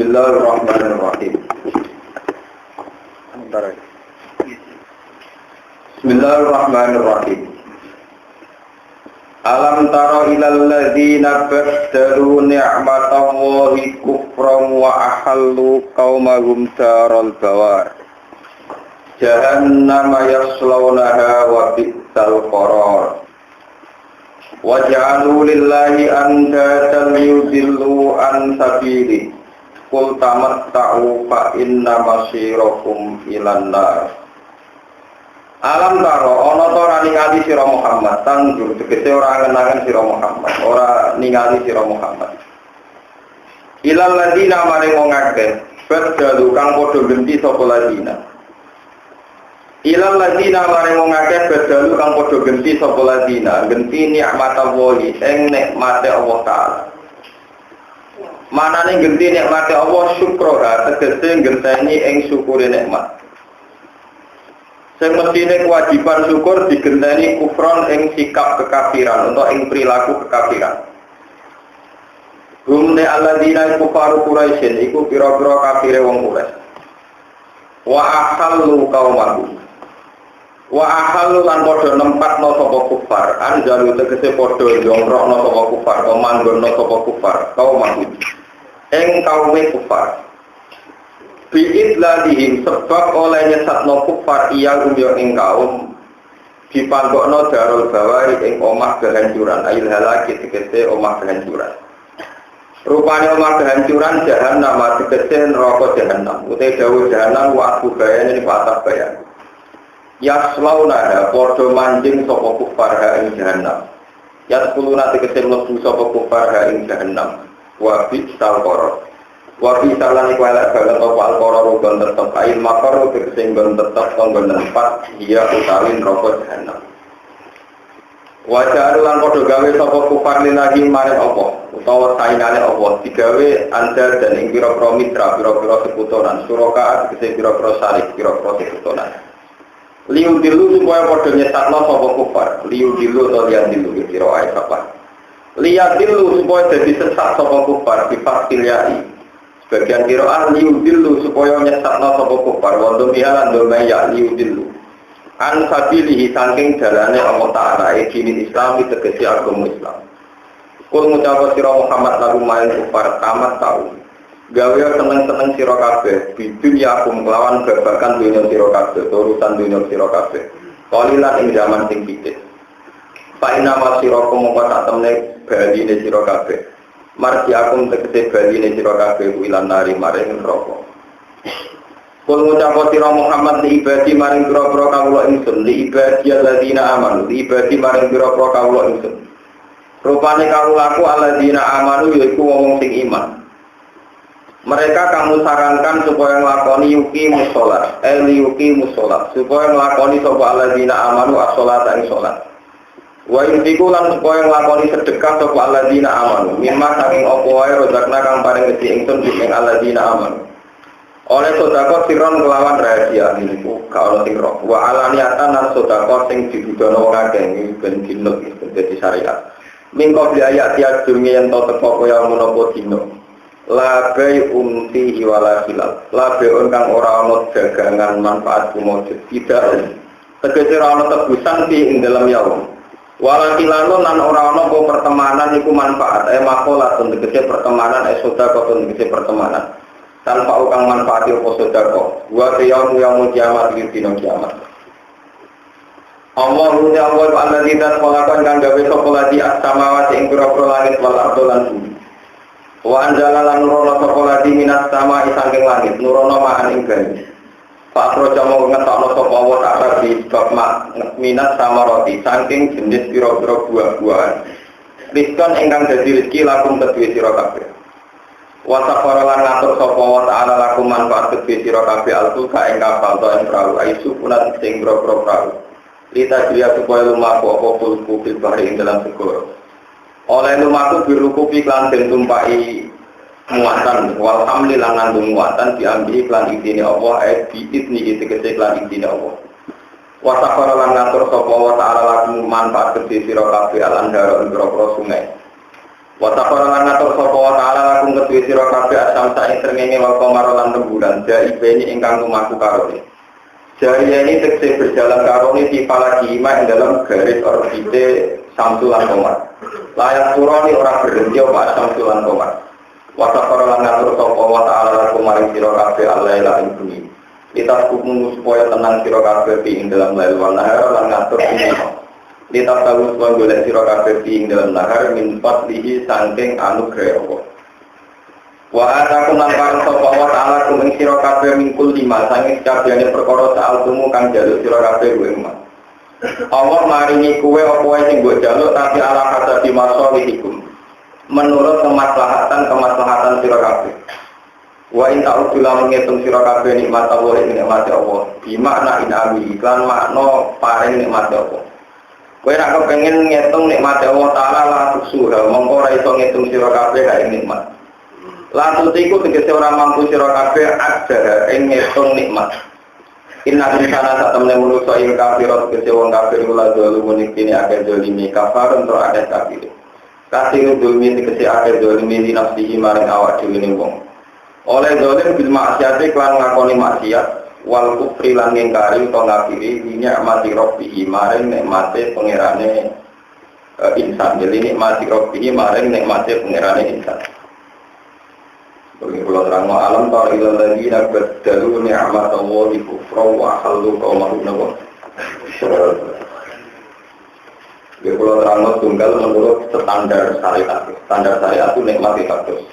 Bismillahirrahmanirrahim. Bismillahirrahmanirrahim. Alam tara ilal ladzina baddalu ni'matallahi kufran wa ahallu qaumahum daral bawar. Jahannama yaslawnaha wa bi'sal qarar. Wa ja'alu lillahi andatan yudillu an sabilihi. Qul tamatta'u fa inna masirakum ilan nar. Alam taro ana ta ora ningali sira Muhammad tanjur tegese ora ngenangen sira Muhammad, ora ningali sira Muhammad. Ilal ladina maring wong akeh badalu kang padha genti sapa ladina. Ilal ladina maring wong akeh badalu kang padha genti sapa ladina, genti nikmatallahi ing nikmate Allah taala. Manane genti nikmate Allah syukra tegese ngenteni ing syukure nikmat. Sing mestine kewajiban syukur digenteni kufron ing sikap kekafiran atau ing perilaku kekafiran. Humne alladzina kufaru Quraisyin iku pira-pira kafire wong Quraisy. Wa ahallu qaumahum. Wa ahallu lan padha nempatno sapa kufar, anjalu tegese padha jongkrokno sapa kufar, manggonno sapa kufar, qaumahum. Ing kaume kufar. Bi'idladihim sebab oleh nyesatno kufar iya umyo ing kaum dipanggokno darul bawari ing omah kehancuran ail halaki tegese omah kehancuran. Rupane omah kehancuran jahannam tegese neraka jahannam uta dawuh jahannam wa aku bayane patah bayan. Yaslauna padha manjing sapa kufar ha ing jahannam. Yaskuluna tegese mlebu sapa kufar ha ing jahannam. Wa bi'sal qarar. Wa fi salani kuala banget apa al-qara rugon tetep ail makar tegese nggon tetep nggon tempat dia utawi neraka jahannam. Wa ja'alan padha gawe sapa kufar lillahi maring apa utawa saingane apa digawe andar dan ing pira-pira mitra pira-pira sekutonan suraka tegese pira-pira sarik pira-pira sekutonan. Liu dilu supaya padha nyesatno sapa kufar liu dilu to liyan dilu kira ae apa liya dilu supaya dadi sesat sapa kufar bi fatilai. Bagian qiraah liudillu supaya nyesatno sapa kufar wa dumihalan domaya liudillu an sabilihi saking dalane Allah taala dini Islam tegese agama Islam. Kul ngucap sira Muhammad lagu main kufar tamat tau gawe seneng-seneng sira kabeh bidunya kum kelawan babakan dunya sira kabeh urusan dunya sira kabeh qalilan ing zaman sing pitik fa inna masirakum mongko sak temne baline sira kabeh marji akum tegese baline sira kabeh ilan nari maring neraka. Kul ngucap sira Muhammad li ibadi maring pira-pira kawula ingsun li ibadi alladzina amanu li ibadi maring pira-pira kawula ingsun. Rupane kawulaku alladzina amanu yaiku wong sing iman. Mereka kamu sarankan supaya nglakoni yuki musholat, yuki musholat, supaya nglakoni sapa alladzina amanu as-sholata ing salat. Wa intiku lan supaya nglakoni sedekah sapa alladzina amanu mimma saking apa wae rozakna kang paring rezeki ingsun ing alladzina amanu oleh sedekah siron kelawan rahasia niku ka ana sing roh wa alaniatan lan sedekah sing dibudono wong akeh ben dinut dadi syariat mingko biaya tiap dunya yen to teko kaya menapa dino la bai umti wala hilal la beon kang ora ana dagangan manfaat kumujud tidak tegese ora ana tebusan di ing dalam yaum. Walakilano nan ora ana apa pertemanan iku manfaat makola tegese pertemanan sedekah tegese pertemanan tanpa ukang manfaati apa sedekah wa yaumul kiamat dina kiamat. Allahu ta'ala alladzi khalaqan kang gawe sapa lati as-samawati ing pira-pira langit wal ardh lan bumi. Wa anzala lan nurono sapa lati minas sama'i saking langit nurono ma'an ing banyu. Pak Projo mau ngetokno sapa wa ta'ala di bab minat sama roti saking jenis pira-pira buah-buahan. Rizkon ingkang dadi rezeki lakum kedue sira kabeh. Wa safara lan ngatur sapa wa ta'ala lakum manfaat kedue sira kabeh al-fulka ing kapal to ing prau aisu punat sing pira-pira prau. Lita jiya supaya lumaku apa fulku fil bahri ing dalam segara. Oleh lumaku birukupi lan den tumpai muatan wal hamli lan ngandung muatan diambil iklan idine Allah biidni tegese iklan idine Allah. Wa safara lan ngatur sapa wa ta'ala lakum manfaat kedhe sira kabeh al-andhara ing sungai. Wa taqara ngatur sapa wa ta'ala lakum kedue sira kabeh asam sak srengenge wa qamar lan rembulan jaibeni ingkang lumaku karone. Jari ini tekse berjalan karone di palagi ima ing dalam garis orbite Samsul lan Qamar. Layak turoni ora berhenti apa Samsul lan Qamar. Wa taqara ngatur sapa wa ta'ala lakum maring sira kabeh alaila ing bumi. Kita kumpul supaya tenang sira kabeh ing dalam lail wal nahar lan ngatur ini. Kita tahu supaya golek sira kabeh ing dalam nahar min fadlihi saking anugerah Allah. Wa ataku nampar sapa wa ta'ala kuming sira kabeh mingkul 5 saking kabehane perkara saal tumu kang jaluk sira kabeh kuwi mah. Allah maringi kuwe apa wae sing mbok jaluk tapi ala kata di masawihikum. Menurut kemaslahatan sira kabeh. Wa in ta'udu lamun ngitung sira kabeh nikmat Allah ing nikmat Allah. Di makna inami lan makna paring nikmat Allah. Kowe nek kepengin ngitung nikmat Allah taala la tusuha, mongko ora iso ngitung sira kabeh kae nikmat. Lan iku tegese ora mampu sira kabeh ada ing ngitung nikmat. Inna insana satamne manusa ing kafirat tegese wong kafir kula zalumun iki akeh zalimi kafar untuk akeh kafir. Kasih zulmi tegese akeh zalimi di nafsihi maring awak dhewe ning wong. Oleh zalim bil maksiat lan ngakoni maksiat wal kufri lan ngingkari utawa ngafiri nikmati rabbihi maring nikmate pangerane insan. Jadi nikmati rabbihi maring nikmate pangerane insan. Bagi kula terang alam ta ila ladina badalu ni'matallahi kufra wa halu qaumahum nawa. Bagi kula terang tunggal menurut standar syariat. Standar syariat itu nikmati kados.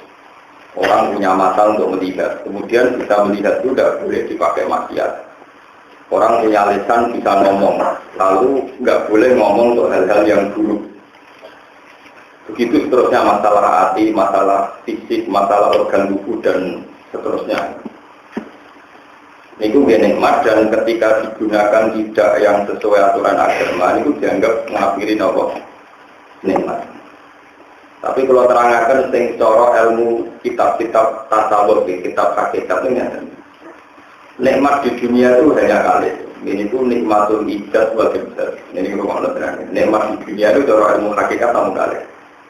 Orang punya mata untuk melihat, kemudian bisa melihat itu tidak boleh dipakai maksiat. Orang punya lisan bisa ngomong, lalu nggak boleh ngomong untuk hal-hal yang buruk. Begitu seterusnya masalah hati, masalah fisik, masalah organ tubuh dan seterusnya. Ini dia nikmat dan ketika digunakan tidak yang sesuai aturan agama, itu dianggap mengakhiri Allah nikmat. Tapi kalau terangkan sing cara ilmu kitab-kitab tasawuf, kitab hakikat ini nikmat di dunia itu hanya kali. Ini itu nikmatul ijaz wal ibtad. Ini kalau terangkan nikmat di dunia itu cara ilmu hakikat sama kali.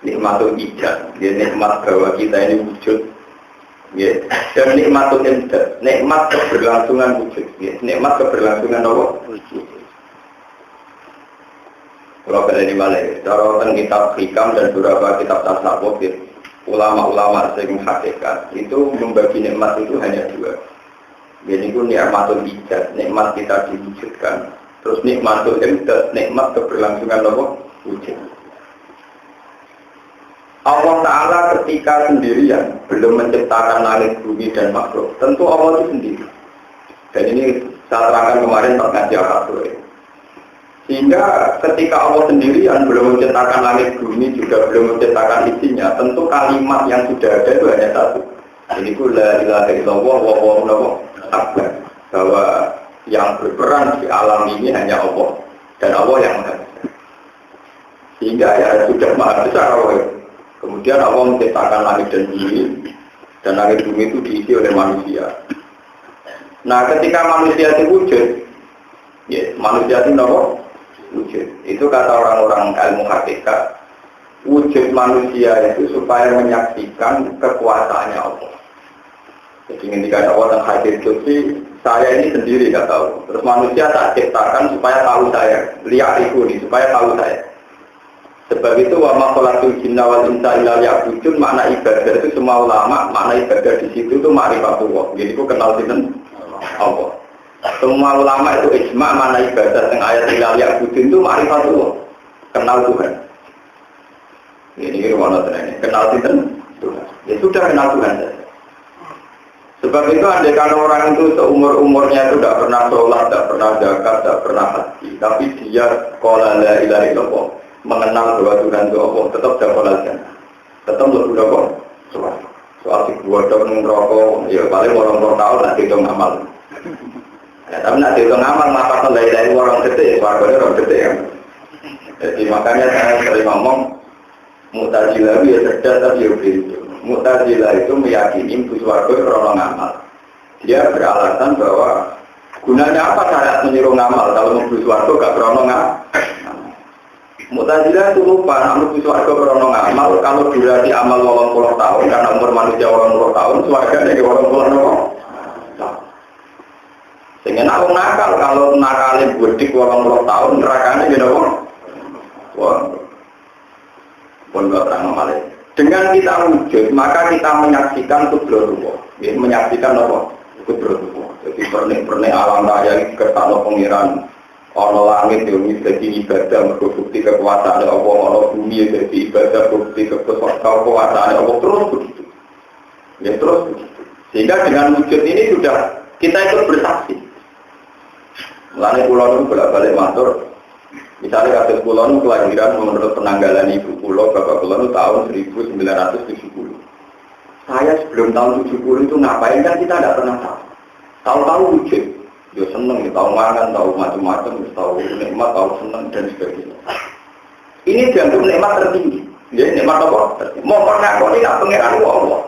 Nikmatul ijaz, dia nikmat bahwa kita ini wujud. Ya. Dan nikmatul ibtad, nikmat keberlangsungan wujud. Ya. Nikmat keberlangsungan Allah wujud. Kalau kalian di Malay, cara kitab hikam dan beberapa kitab tasawuf, ulama-ulama sing hakikat itu membagi nikmat itu hanya dua. Jadi itu nikmatul ijaz, nikmat kita diwujudkan. Terus nikmatul imdad, nikmat keberlangsungan Allah wujud. Allah Ta'ala ketika sendirian belum menciptakan langit bumi dan makhluk, tentu Allah itu sendiri. Dan ini saya terangkan kemarin terkait akad. Sehingga ketika Allah sendirian belum menciptakan langit bumi juga belum menciptakan isinya, tentu kalimat yang sudah ada itu hanya satu. Jadi la ilaha illallah wa huwa akbar. Bahwa yang berperan di alam ini hanya Allah dan Allah yang Maha Besar. Sehingga ya sudah Maha Besar Allah. Kemudian Allah menciptakan langit dan langit bumi itu diisi oleh manusia. Nah, ketika manusia itu wujud, ya manusia itu apa? Wujud. Itu kata orang-orang ilmu hakikat, wujud manusia itu supaya menyaksikan kekuasaannya Allah. Jadi ketika Allah dan hadir itu saya ini sendiri nggak tahu. Terus manusia tak ciptakan supaya tahu saya, lihat itu supaya tahu saya. Sebab itu wa ma khalaqul jinna wal insa illa liya'budun, makna ibadah itu semua ulama makna ibadah di situ itu ma'rifatullah. Jadi itu kenal sinten Allah. Semua ulama itu ijma' mana ibadah yang ayat ilal ya'budin itu ma'rifatullah, kenal Tuhan. Ini mana ini? Kenal Tuhan. Ya sudah kenal Tuhan saja. Sebab itu andai kalau orang itu seumur-umurnya itu tidak pernah sholat, tidak pernah zakat, tidak pernah haji, tapi dia qala la ilaha illallah, mengenal bahwa Tuhan itu Allah, tetap dapat jannah. Tetap lebih dapat soal si gua dong rokok, ya paling orang tahun nanti itu ngamal. Ya, tapi nanti itu ngamal maka dari orang gede, warganya orang gede ya. Jadi makanya saya sering ngomong Mu'tazilah ya cerdas tapi ya begitu. Mu'tazilah itu meyakini warga orang ngamal. Dia beralasan bahwa gunanya apa syariat menyuruh ngamal kalau memberi warga gak berono ngamal. Mu'tazilah itu lupa, namun suarga berono ngamal, kalau durasi amal 80 tahun, karena umur manusia 80 tahun, suarga dari 80 tahun. Sehingga aku nakal, kalau nakalin budik 80 tahun, nerakanya gini apa? Wah, pun gak terang malah. Dengan kita wujud, maka kita menyaksikan kudratullah. Menyaksikan apa? Kudratullah. Jadi pernik-pernik alam raya ketano pengiran, ono langit yang jadi ibadah, bukti kekuasaan Allah, ono bumi jadi ibadah, bukti kekuasaan Allah, terus begitu. Ya terus begitu. Sehingga dengan wujud ini sudah kita ikut bersaksi. Mulanya pulau itu bolak-balik matur. Misalnya kasus pulau itu kelahiran menurut penanggalan ibu pulau, bapak pulau itu tahun 1970. Saya sebelum tahun 70 itu ngapain kan kita tidak pernah tahu. Tahu-tahu wujud, ya seneng, tahu makan, tahu macam-macam, tahu nikmat, tahu seneng dan sebagainya. Ini dianggap nikmat tertinggi. Ya nikmat apa? Mau pernah kau tidak pengiran Allah.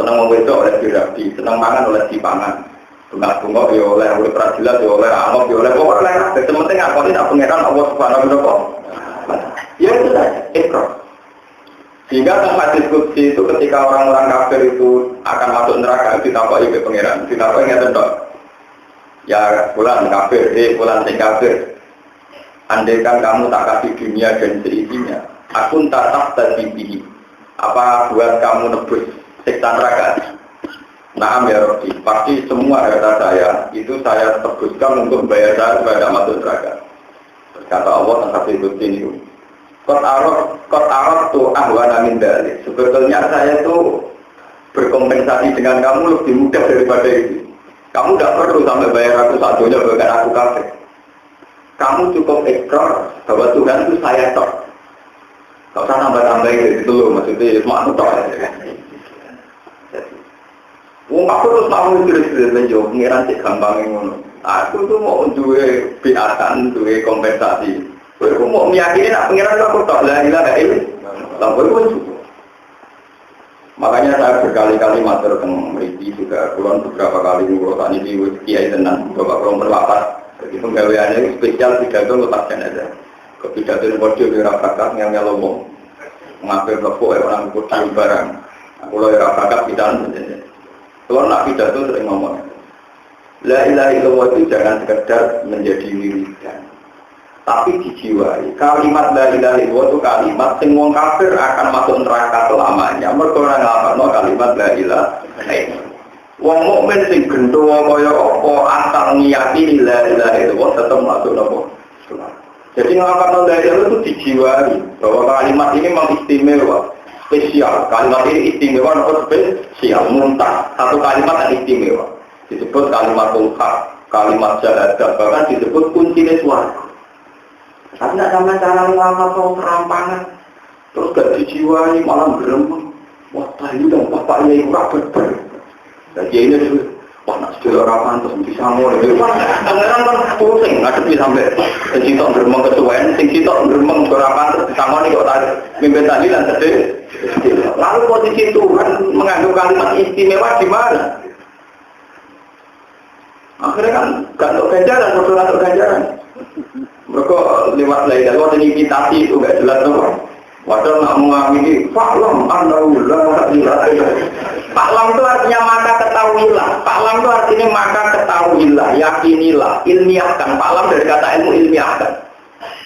Seneng mengwedok oleh dirabi, seneng makan oleh dipangan. Bunga-bunga ya oleh peradilan, ya oleh amok, ya oleh pokoknya oleh sementing aku tidak pengeran Allah Subhanahu wa Ta'ala. Ya itu saja, ikrar. Sehingga tempat diskusi itu ketika orang-orang kafir itu akan masuk neraka ditapai ke pengeran, ditapai nggak tentu. Ya bulan kafir, bulan si kafir. Andaikan kamu tak kasih dunia dan seisinya, aku tak tadi bihi. Apa buat kamu nebus siksa neraka? Nah, ya Rabbi, pasti semua harta saya itu saya tebuskan untuk bayar saya supaya tidak masuk neraka. Kata Allah tentang itu ini. Kot arok tu ahwana min dalik. Sebetulnya saya itu berkompensasi dengan kamu lebih mudah daripada itu. Kamu tidak perlu sampai bayar aku satunya bahkan aku kafir. Kamu cukup ikrar bahwa Tuhan itu saya tok. Kau usah tambah-tambah gitu loh, maksudnya semua aku tok. Aku terus mau terus menjauh pengiran cek gampang ngono. Aku tuh mau duwe biatan, duwe kompensasi. Aku mau meyakini nak pengiran aku tak la ilaha illallah. Makanya saya berkali-kali matur teng mriki juga kulon beberapa kali ngurusan ini kiai tenan Bapak Krom berlapas. Jadi penggaweannya spesial pidato letak jenazah. Kepidato model ora bakat yang ngomong. Ngambil kepok orang kudu barang. Aku lho ora bakat pidato jenazah. Kalau nak pidato sering ngomong, la ilaha illallah itu jangan sekedar menjadi wiridan, tapi dijiwai. Kalimat la ilaha illallah itu kalimat sing wong kafir akan masuk neraka selamanya. Mergo ora nglafalno kalimat la ilaha illallah. Wong mukmin sing gendho kaya apa asal ngiyakini la ilaha illallah tetep masuk neraka. Jadi nglafalno la ilaha illallah itu dijiwai bahwa kalimat ini memang istimewa. Spesial, kalimat ini istimewa atau spesial, muntah. Satu kalimat yang istimewa disebut kalimat hak, kalimat syahadat, bahkan disebut kunci suara. Tapi tidak sama cara lama atau serampangan, terus gak dijiwai, malah beremang. Wah, tadi dong, bapaknya itu rapat. Jadi ini juga, wah, nak sedih orang pantas, bisa ngomong. Pangeran kan pusing, ngadepi sampai sejitok beremang kesuwen, sejitok beremang orang pantas, bisa ngomong kok tadi. Mimpin tadi dan sedih. Lalu posisi Tuhan mengandung kalimat istimewa di mana? Akhirnya kan gak untuk ganjaran, betul untuk ganjaran. Mereka lewat lain, lewat imitasi itu gak jelas tuh. Waduh nak mengamini Fa'lam annaullah Fa'lam itu artinya maka ketahuilah. Fa'lam itu artinya maka ketahuilah, yakinilah, ilmiahkan. Fa'lam dari kata ilmu ilmiahkan.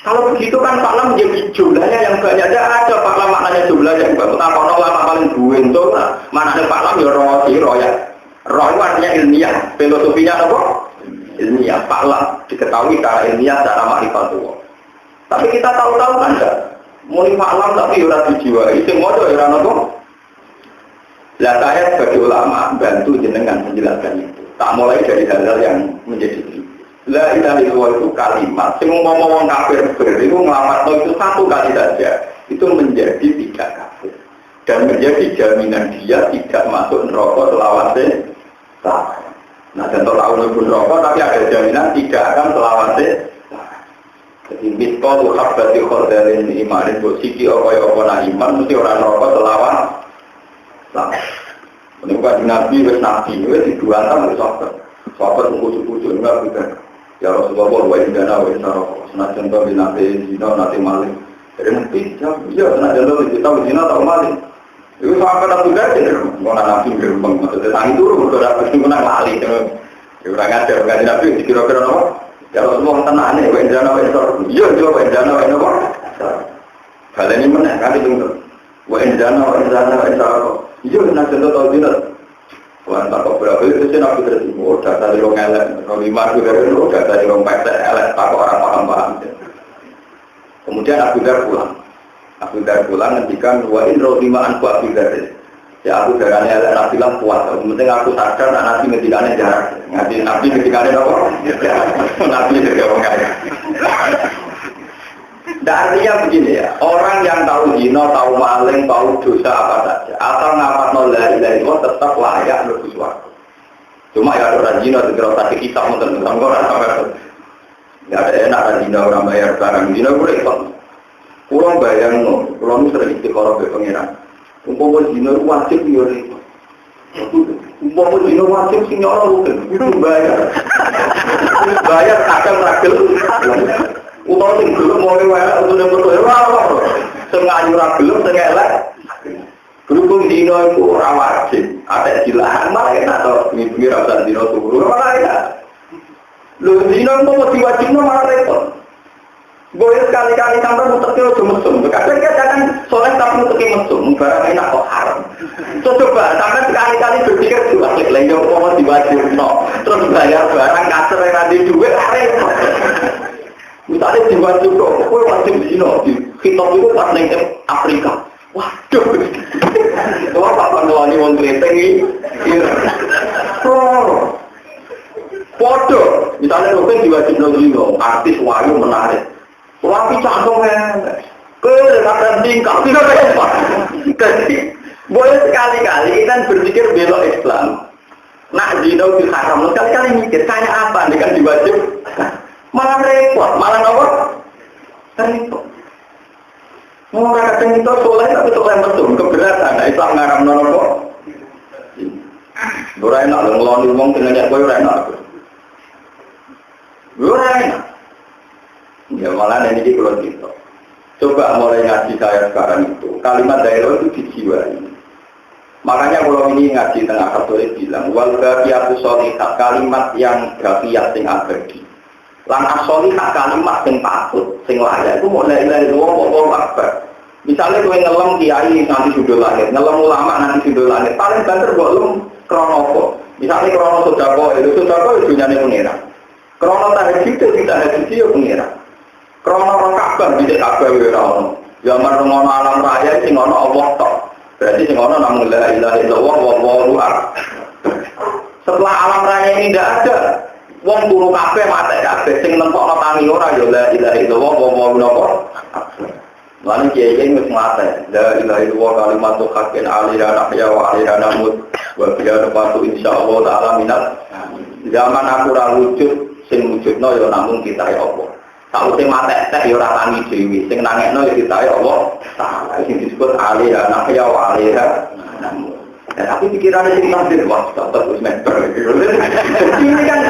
Kalau begitu kan Fa'lam menjadi jumlahnya yang banyak. Ada Fa'lam maknanya jumlah yang banyak. Tak kono lama paling buentul. Maknanya Fa'lam ya roh ya. Roh itu artinya ilmiah. Filosofinya apa? Ilmiah. Fa'lam diketahui secara ilmiah, secara ma'rifatullah. Tapi kita tahu-tahu kan enggak? Muni Fa'lam tapi ora dijiwai. Sing moco ya ora nopo. Lah saya sebagai ulama bantu jenengan menjelaskan itu. Tak mulai dari hal-hal yang menjadi la ilaha illallah itu kalimat sing ngomong kafir itu nglamatno itu satu kali saja itu menjadi tidak kafir dan menjadi jaminan dia tidak masuk neraka selawase. Nah, contoh tahu neraka tapi ada jaminan tidak akan selawase. Jadi miskal habati khardalin imanin bosiki apa iman mesti orang neraka selawat. Ini bukan nabi, wis nabi, wis diduantang oleh sahabat. Sahabat tunggu-tunggu enggak bukan. Ya Rasulullah, wa indana wa insarok. Senajan to binate zina nate maling. Jadi nanti ya senajan to kita zina atau maling. Itu sampai Abu Dhar ngono nabi gerbang maksudnya tangi turu ora menang lali. Ya ora ngajar kan nabi dikira-kira napa? Ya Rasulullah tenane wa indana wa insarok. Iya yo wa indana wa napa? Baleni meneh kan itu. Wa indana wa insarok. Iya senajan to zina. Wan tak berapa itu sih nabi terima data di orang elek, kalau 5 juga itu data di orang pesek elek, tak orang paham. Kemudian Abu Dhar pulang ngendikan wa in rohimaan ku Abu Dhar. Ya Abu Dhar elek nabi lah kuat. Penting aku sadar nabi ngendikane jarak. Nabi ngendikane apa? Nabi juga orang elek. Artinya begini ya, orang yang tahu zina, tahu maling, tahu dosa apa saja, asal ngapatno la ilaha illallah tetap layak mlebu swarga. Cuma ya orang zina segera tadi kita mungkin orang sampai ya ada enak kan zina orang bayar barang zina boleh kok. Kurang bayang no, kurang sering istiqoroh be pangeran. Umpama zina wajib yo repot. Umpama zina wajib sing ora rugen, itu bayar. Bayar kadang ragil. Utama sing gelem mau lewat untuk betul ora sing ayu ra gelem sing elek berhubung dino iku ora wajib ada jilahan malah enak to mikir rasa dino turu malah enak lho dino mau diwajibno malah repot boleh sekali-kali sampai mutek yo mesum kadang-kadang soleh tapi mutek mesum barang enak kok haram coba sampai sekali-kali berpikir diwajib lha yo mau diwajibno terus bayar barang kasar ora di dhuwit repot. Misalnya dibuat juga, kue wajib zina di kitab itu pas neng Afrika. Waduh, itu apa panduannya wong kreteng ini? Podo, misalnya rupanya diwajib zina, artis wayu menarik. Tapi cangkongnya, kadang tingkah tidak apa. Jadi boleh sekali-kali kita berpikir belok Islam. Nak zina diharam, sekali-kali mikir kayak apa nih kan diwajib. Malah repot, malah apa? Repot. Mau kadang itu soleh tapi soleh mesum keberatan. Nah, Islam ngaram nono. Ora enak lho ngeloni wong dengan kowe ora enak. Ora enak. Ya malah ini kalau gitu. Coba mulai ngaji saya sekarang itu kalimat daerah itu dijiwai. Makanya kalau ini ngaji tengah Katolik bilang wal baqiyatu sholihah kalimat yang gafiyat sing abadi. Lan asolihah kalimat sing patut, sing layak itu mulai dari wong akbar. Misalnya kowe ngelem kiai nanti sudah lahir, ngelem ulama nanti sudah lahir, paling banter kok lem krono apa? Misalnya krono sedekah itu dunyane pengira. Krono tahajud itu tidak tahajud yo pengira. Krono rakaat bisa kabeh ora ono. Zaman ngono alam raya sing ono Allah tok. Berarti sing ono namung la ilaha illallah wallahu akbar. Setelah alam raya ini tidak ada. Wong turu kabeh mate kabeh sing nentokno tangi ora ya la ilaha illallah wa napa. Lan kiye wis mate. La ilaha illallah kalimat haqqin alira nahya wa alira namut wa biya patu insyaallah taala minat. Zaman aku ora wujud sing wujudno ya namung kita ya Allah. Kalau sing mate teh ya ora tangi dhewe, sing nangekno ya kita ya Allah. Taala sing disebut alira nahya wa alira namut. Tapi pikirannya sing nandir wah tetap wis meter. Ini kan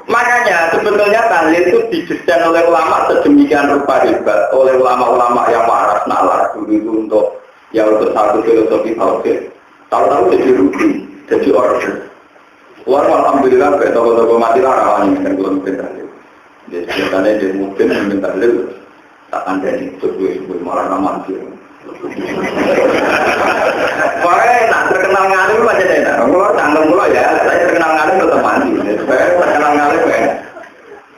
makanya sebetulnya tahlil itu didesain oleh ulama sedemikian rupa hebat oleh ulama-ulama yang waras nalar dulu itu untuk satu filosofi tauhid. Tahu-tahu jadi rugi, jadi order. Alhamdulillah betul-betul mati rawan dengan belum tahlil. Jadi sebenarnya dia mungkin minta tahlil tak ada di tujuh malah mati. Pokoknya nak terkenal ngalim aja deh. Kalau tanggung mulu ya, saya terkenal ngalim tetap mandi. Saya terkenal ngalim ya.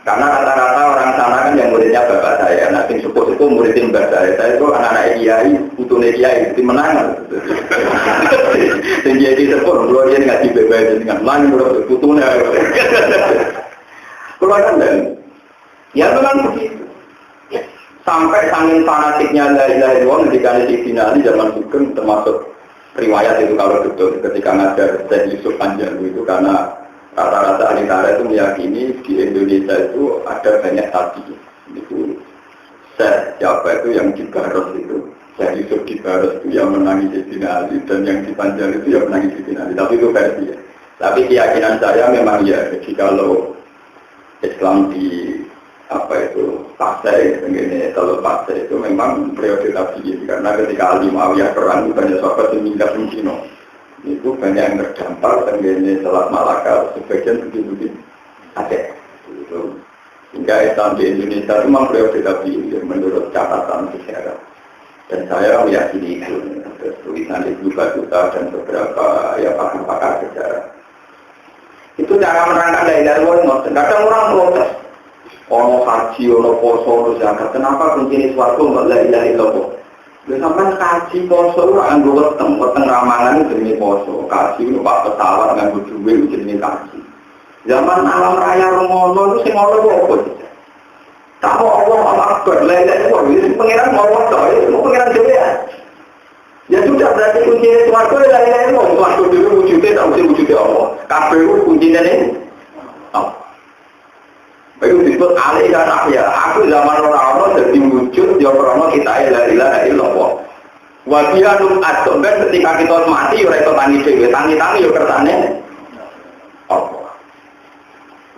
Karena rata-rata orang sana kan yang muridnya bapak saya. Nanti sepuh itu muridin bapak saya. Saya itu anak-anak kiai, putune kiai itu menangan. Dan dia di sepuh, kalau dia ngaji bapak dengan lain menurut putune. Keluarkan dan ya memang begitu. Sampai saking fanatiknya la ilaha illallah ketika di final zaman Sugeng termasuk riwayat itu kalau betul ketika ngajar Syekh Yusuf Panjalu itu karena rata-rata ahli tarikh itu meyakini di Indonesia itu ada banyak sapi itu Syekh siapa itu yang di Baros itu Syekh Yusuf di Baros itu yang menangis di final dan yang di Panjalu itu yang menangis di final tapi itu versi ya. Tapi keyakinan saya memang ya jadi kalau Islam di partai ini telur partai itu memang periode tabiin karena ketika Ali Muawiyah perang banyak sahabat yang meninggal di Cina itu banyak yang terdampar tenggine Selat Malaka sebagian begitu ada itu hingga Islam di Indonesia itu memang periode tabiin menurut catatan sejarah dan saya meyakini itu tulisan Ibnu Battuta dan beberapa ya pakar-pakar sejarah itu cara menerangkan dari luar kadang orang protes ono haji, ono poso, ono zakat. Kenapa kuncinya suatu nggak la ilaha illallah? Sampai kaji poso itu anggo weteng ramalan jenis poso. Kaji itu pak pesawat nganggo duit jenis kaji. Zaman alam raya Romono itu sing ono apa? Tahu Allah Akbar, la ilaha illallah. Itu pengiran mau apa? Itu pengiran dewe ya. Ya sudah berarti kuncinya suatu la ilaha illallah. Suatu dulu wujudnya tak mesti wujudnya Allah. Kabeh kuncinya ini. Itu disebut alih dan ahya. Aku zaman orang-orang jadi wujud, ya orang kita la ilaha illallah. Wabianum adom kan ketika kita mati, ya itu tangi dewe, tangi-tangi ya kertane. Allah.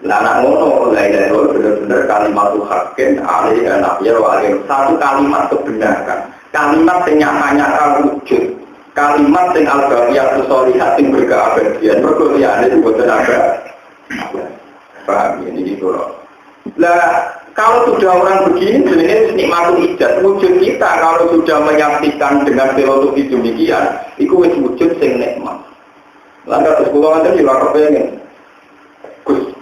Nah, anak ngono la ilaha illallah benar-benar kalimat haqqin alih dan ahya wa alih. Satu kalimat kebenaran. Kalimat yang nyata-nyata wujud. Kalimat yang al-baqiyatu sholihah yang berkeabadian. Berkuliah itu bukan ada. Paham ini gitu loh. Nah, kalau sudah orang begini, sebenarnya nikmatul ijaz. Wujud kita kalau sudah menyaksikan dengan filosofi demikian, itu wujud sing nikmat. Langkah terus pulau nanti juga kepengen. Gus,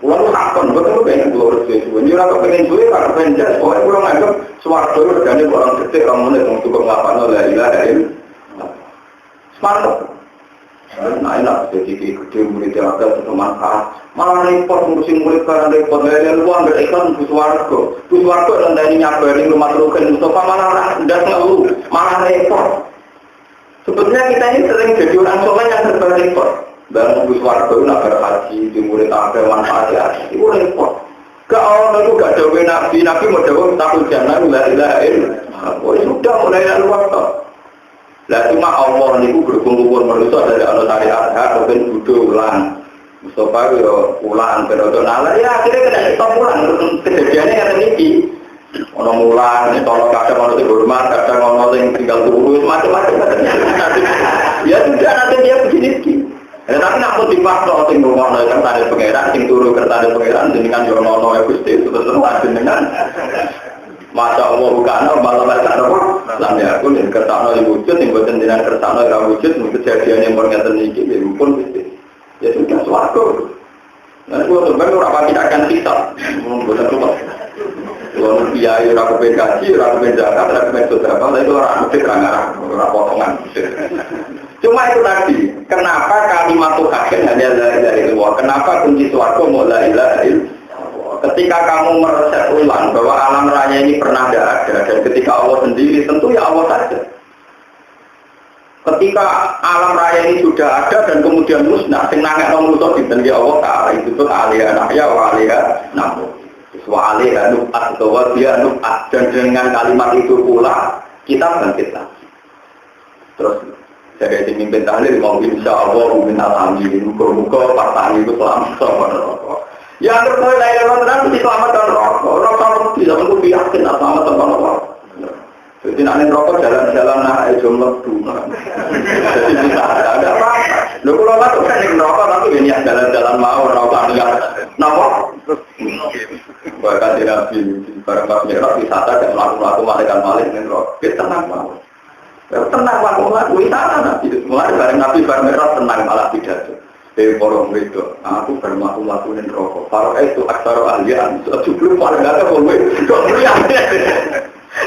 pulau hakon, betul pengen pulau resmi. Juga kepengen gue, kalau kepengen jas. Pokoknya pulau nganggep suarga regane orang detik, orang menit, orang cukup ngelapan la ilaha illallah. Semangat. Nah enak, jadi gede murid yang ada bermanfaat. Malah repot ngurusin murid barang repot. Dari luar nggak ikan Buswargo dan dari nyabarin rumah terukan Mustafa malah tidak ngeluh, malah repot. Sebetulnya kita ini sering jadi orang soleh yang serba repot. Dan Buswargo nak berhaji di murid ada manfaatnya, itu repot. Gak orang itu gak dawe nabi mau dawe takut jangan la ilaha illallah. Oh sudah mulai luar toh. Lah cuma Allah niku berkumpul manusia dari Allah syariat hak ben kudu ulang. Mustafa yo ulang terus nalar ya akhirnya kena stop ulang kejadiannya kata niki. Ono mulang nek tolong kadang ono hormat, kadang ono sing tinggal turu macam-macam katanya. Ya sudah nanti dia begini. Tapi nak pun dipaksa sing ngono kan tadi pangeran sing turu kertane pangeran jenengan yo ono ya Gusti terus jenengan. Masa Allah bukan malah mereka lam ya aku yang kertano wujud yang buatan dengan kertano yang wujud kejadian yang berkaitan ini pun ya sudah suaraku nanti aku sebenarnya orang tidak akan hisap boleh lupa kalau biaya orang PKJ, orang penjaga, orang penjaga itu orang musik, orang potongan cuma itu tadi kenapa kalimat haqqin hanya dari luar kenapa kunci suaraku mau la ilaha illallah. Ketika kamu meresep ulang bahwa alam raya ini pernah ada dan ketika Allah sendiri tentu ya Allah saja. Ketika alam raya ini sudah ada dan kemudian musnah, sing nangek nang musuh dinten ya Allah Taala itu tuh alih anaknya wa alih namu. Wa alih nu'at wa dia nu'at dan dengan kalimat itu pula kita bangkit lagi. Terus saya mimpin tahlil mau insyaallah minal amin muga-muga partai itu selamat sama. Ya terus lain orang mesti selamat dan rokok. Rokok tidak perlu yakin selamat dan rokok. Jadi nanti rokok jalan-jalan naik jumlah dua. Jadi bisa ada apa? Lalu kalau nggak tuh kan rokok tapi ini jalan-jalan mau rokok lihat. Nama? Bahkan tidak di barang-barang merah wisata dan melakukan malaikat dengan rokok. Kita tenang mau. Tenang melakukan wisata nanti. Mulai bareng nabi barang merah tenang malah tidak. Porong itu, aku bermakul-makulin rokok. Kalau itu aksara ahlian, sebelum paling ada boleh, kok melihat.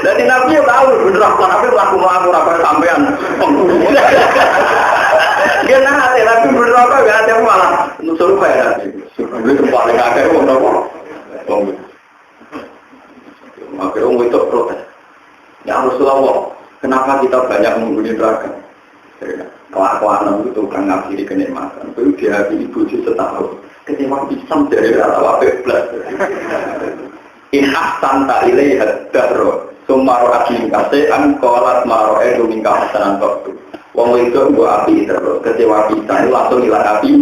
Jadi nabi tahu bener apa nabi melakukan apa sampean. Gimana hati nabi bener apa gak ada malah suruh bayar nabi. Itu paling ada rokok. Akhirnya itu protes. Ya Rasulullah, kenapa kita banyak menghuni neraka? Kelakuan itu kan ngakhiri kenikmatan. Itu di hati ibu setahun. Ketimbang pisang dari rata beblas. In ahsan ta'ilaiha dahro. Sumaro aking kase'an kolat maro edu mingkah hasanan waktu. Wong itu gua api terus. Kecewa pisang langsung hilang api.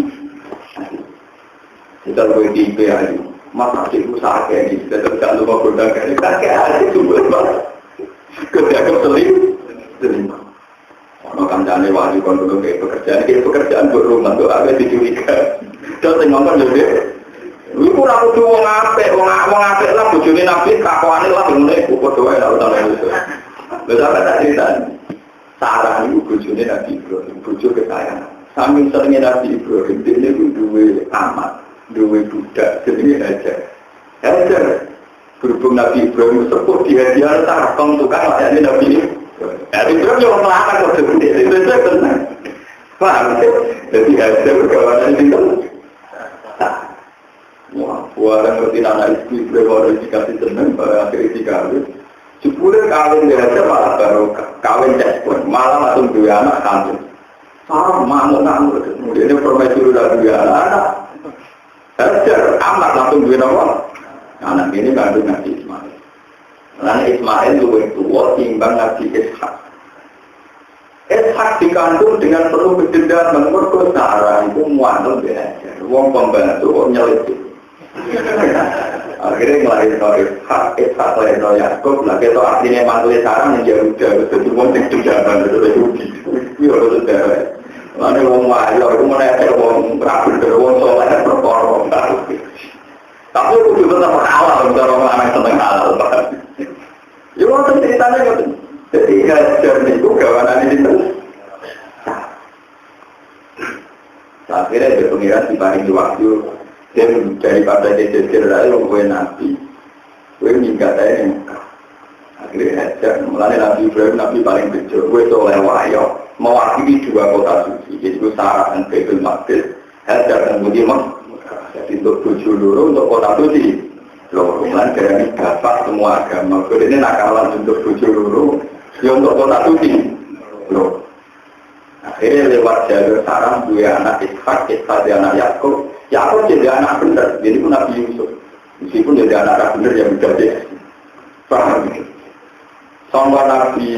Kita boleh tipe aja. masa ibu sakit ini, tetap tak lupa godang kan? Kakek ada cuma ketika seling. Ono kancane wali kon dulu kayak pekerjaan berumah tuh agak dicuriga. Terus ngomong juga, lu kurang kudu wong apik lah bojone Nabi kakoane lah ngene iku padha wae lah utawa itu. Lha sampe tak critani. Sarah iku bojone Nabi Ibrahim, bojo kesayangan. Saking senenge Nabi Ibrahim, dene iku duwe amat, duwe budak jenenge Hajar. Berhubung Nabi Ibrahim sepuh dihadiah sarkong tukang layani Nabi Ibrahim. Nabi Ibrahim yang melanggar kode gede, itu saja benar. Paham? Jadi Hajar berkawanan itu. Wah, buatan ngerti anak istri berwadah dikasih senang pada akhir dikawin. Sepuluh kawin dia aja malah baru kawin cekpon, malah langsung dua anak kandung. Sama ngamuk kemudian permaisuri udah dua anak. Hajar amat langsung dua orang. Anak ini kandung Nabi Ismail. Karena Ismail lebih tua timbang Nabi Ishak. Ishak dikandung dengan penuh kedendam menurut Sarah itu muanul belajar. Wong pembantu nyelidiki. Akhirnya ngelahirin Ishak lahir Yakub. Lagi itu artinya mantunya Sarah yang jauh jadi wong yang kejaban itu Yahudi. Itu harus saudara. Lalu wong wajah itu menaikkan wong rapi dari wong soleh berkorong. Tapi aku juga tetap halal, kalau orang anak seneng halal. Ya waktu ceritanya gitu. Jadi Hajar itu gawanan itu. Akhirnya berpengiran dibanding waktu dan daripada jejer raya gue nabi, gue minggat aja nih. Akhirnya Hajar mulai Nabi Ibrahim nabi paling kecil, gue soleh wayo mewakili dua kota suci, yaitu Sarah dan Baitul Maqdis. Hajar dan Mudimah. Jadi untuk tujuh luru, untuk kota suci loh, kemudian dari bapak semua agama ini nakalan untuk tujuh luru ya untuk kota suci loh. Akhirnya lewat jalur Sarah dua anak Ishak dia anak Yakub jadi anak bener, jadi pun Nabi Yusuf meskipun jadi anak bener yang udah deh paham gitu sampai Nabi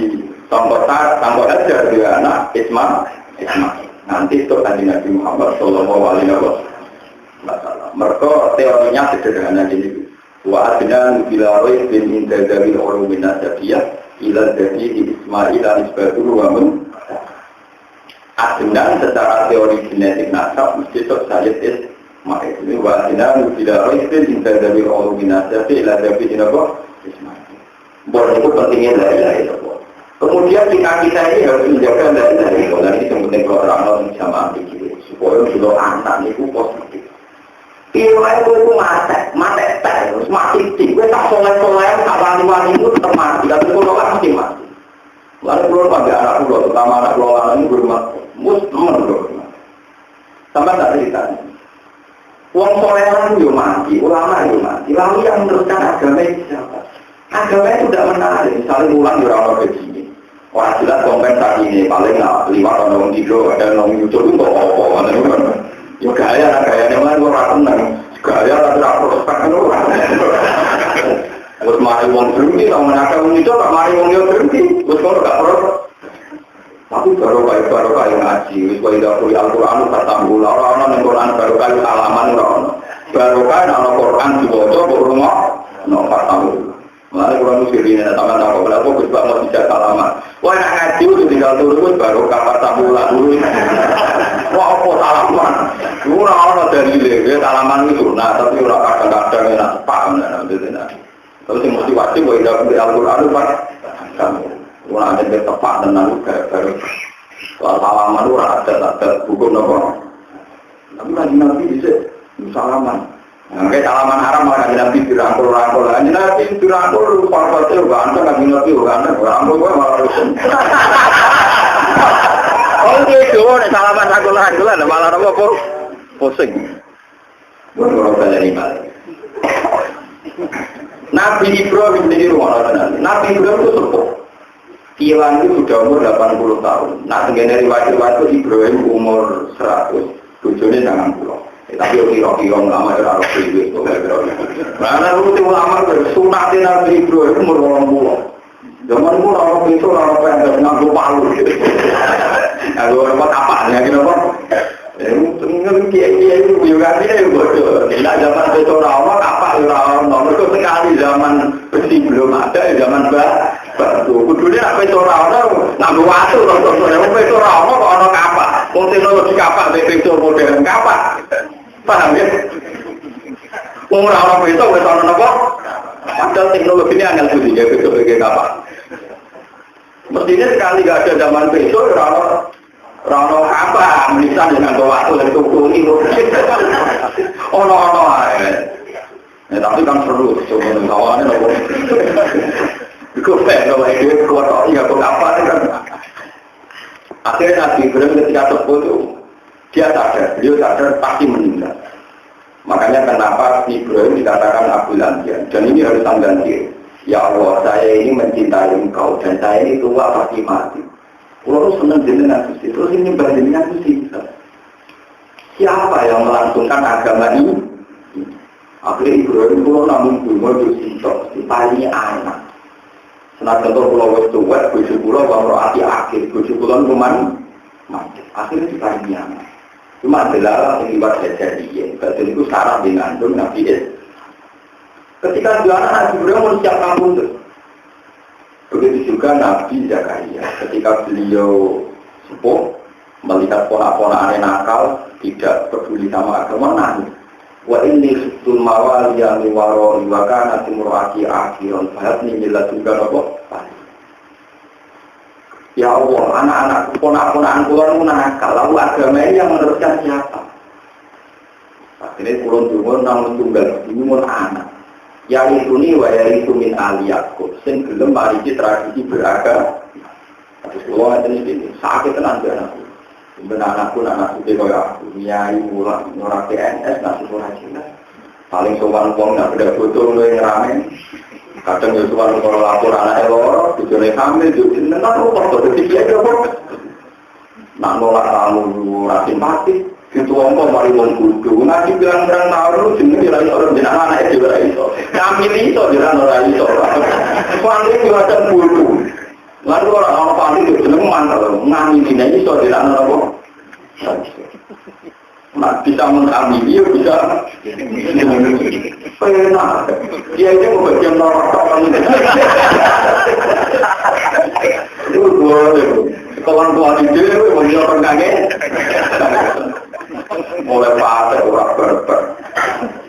sampai Hajar dua anak Ismail nanti itu tadi Nabi Muhammad Sallallahu Alaihi Wasallam. Mereka teorinya sederhana ini. Wa adna bila rois bin intadawil ulumin nasabiyah ila dari Ismail al-Isbatur wa mun. Adna secara teori genetik nasab mesti Sayyid Ismail. Wa adna bila rois bin intadawil ulumin nasabiyah ila dari Ismail. Boleh itu pentingnya dari itu. Kemudian kita ini harus menjaga dari itu. Dan ini yang penting kalau orang bisa ambil gitu. Supaya sudah anak itu positif. Iya, itu mati terus mati tinggi. Tak soleh, tak wani itu tetap mati. Tapi kalau kan mesti mati. Lalu keluar pada anak pulau, terutama anak pulau ini berumah muslim loh. Sampai tak cerita. Uang soleh itu mati, ulama itu mati. Lalu yang meneruskan agama itu siapa? Agama itu tidak menarik. Misalnya ulang di orang begini. Orang jelas kompensasi ini paling nggak 5 tahun tidur ada nomor YouTube untuk apa? Ya gaya memang orang tenang, gaya tidak prospek kan orang. Terus mari wong berhenti, kalau menakar wong itu, tak mari wong itu berhenti. Terus kalau tak prospek, tapi baru kayak ngaji. Kalau tidak kuliah Al-Quran, kata mula orang yang Quran baru kayak alaman orang. Baru kayak anak Quran dibaca ke rumah, nomor tahu. Malah kurang musirin, ada taman-taman berapa, kita mau tidak alaman. Wah nak ngaji itu tinggal turun baru kabar tabulan dulu. Wah apa salaman? Orang dari dia salaman itu. Nah tapi orang kadang-kadang enak paham dan benar. Tapi yang motivasi boleh dapat Al-Quran itu pak. Orang ada yang tepat dan lalu baru. Soal salaman orang ada hukum apa? Tapi nabi bisa salaman. Kayak salaman haram malah nabi dirangkul-rangkul. Nabi dirangkul parpatnya juga anda nabi juga anda rangkul gue malah rusun. Oh gitu, salaman rangkul-rangkulan malah apa kok pusing. Bukan dari mana? Nabi Ibrahim sendiri rumah orang Nabi Ibrahim itu sepuh. Kilan itu sudah umur 80 tahun. Nah dengan riwayat-riwayat Ibrahim umur 100, tujuannya jangan pulau. Tapi kira-kira lama era Arab itu. Karena itu ulama bersunat Nabi Ibrahim umur 80. Zaman itu orang itu orang yang nganggo palu. Kalau apa apanya gitu apa? Itu kiai itu biografinya bodoh. Tidak zaman itu rawa, apa rawa, nomor itu sekali zaman besi belum ada, zaman batu. Kudunya apa itu rawa, nambah waktu, apa itu rawa, kok ada kapal. Teknologi kapal, itu modern kapal. Paham ya? Orang-orang itu, orang apa? Padahal teknologi ini angel budi, ya itu sebagai kapal. Mestinya sekali gak ada zaman besok, Rano apa? Misal dengan waktu yang tunggu ini, ono ya, tapi kan seru, cuma kawannya nopo. Ikut kalau itu kuat iya kok apa kan? Akhirnya Nabi Ibrahim ketika terputus, dia sadar pasti meninggal. Makanya kenapa Ibrahim dikatakan Abdul Anbiya, dan ini harus tanggal diri. Ya Allah, saya ini mencintai engkau dan saya ini tua pasti mati. Kalau senang dengan Gusti, terus ini bandingnya Gusti. Siapa yang melangsungkan agama ini? Akhirnya Ibrahim pulau namun bunga Gusti diparingi anak. Senajan contoh pulau West Tua, Gusti pulau baru hati akhir, Gusti pulau kuman mati. Akhirnya diparingi anak. Cuma adalah akibat kejadian. Ketika itu syarat dengan Nabi Is. Ketika jualan Nabi Ibrahim menyiapkan untuk. Begitu juga Nabi Zakaria, ketika beliau sepuh melihat ponak-ponak nakal, tidak peduli sama agama, nangis. Wa inni khiftul mawaliya min wara'i wa kanat imra'ati akhiran fahabni min ladunka apa? Ya Allah, anak-anak ponak-ponakan kula nakal, lalu agama ini yang meneruskan siapa? Akhirnya kula dungo nang tunggal ini mun anak. Yang itu nih, wayang itu min aliyakku. Sing gelem mariki tradisi beragama. Terus kalau ada ini sakit tenan anakku. Sebenarnya anakku itu kayak aku. Nyai mulai orang PNS nasi kurang jelas. Paling sowan uang nak beda foto lo yang ramai. Kadang yo sowan kalau lapor anak elor, tujuannya hamil, jadi nenang lo foto detik dia juga. Nak nolak tamu rasim mati. Itu orang mari wong kudu ngaji bilang-bilang tahu jenenge ora iso jeneng anake dhewe ora iso. Kami iso jeneng ora iso. Pandi diwaca kudu. Lalu orang pandi jeneng mantel ngami dina iso jeneng apa? Nah, bisa mengambil dia bisa. Pernah. Dia itu mau bagian normal. Itu boleh. Kawan tua di sini menjawab kaget. Mulai pada orang berber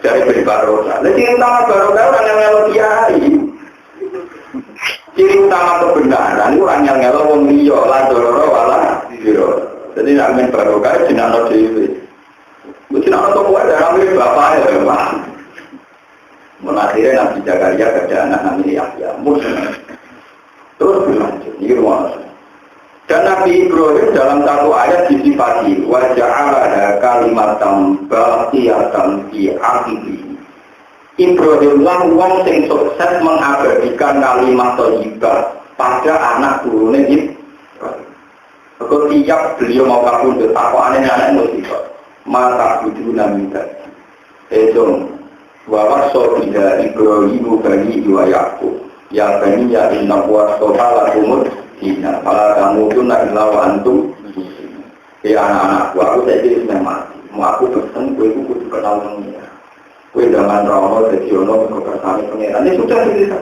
dari berbaroka. Ciri utama baroka orang yang ngelo kiai. Ciri utama kebenaran orang yang ngelo wong liya la dororo wala biro. Jadi namanya baroka jenenge dhewe. Mungkin ana toko ada namanya bapak ya, Pak. Akhirnya Nabi Zakaria ada anak namanya Yahya. Terus berlanjut. Ini ruang. Dan Nabi Ibrahim dalam satu ayat disifati waja'ala kalimatan baqiyatan fi aqibi. Ibrahim lah wong sing sukses mengabadikan kalimat thayyibah pada anak turune Ibrahim. Setiap beliau mau kabudut takokane anak musibah. Mata bujuna minta. Edom wa wasabila Ibrahim bani wa Yaqub. Ya bani ya inna wa sawalakumut Ina, kalau kamu itu nak lawan antum, anak-anakku, aku jadi sudah mati. Mau aku pesan, aku kudu kenal dunia. Kue dengan Romo, Desiono, kebersama pengeran. Ini sudah cerita.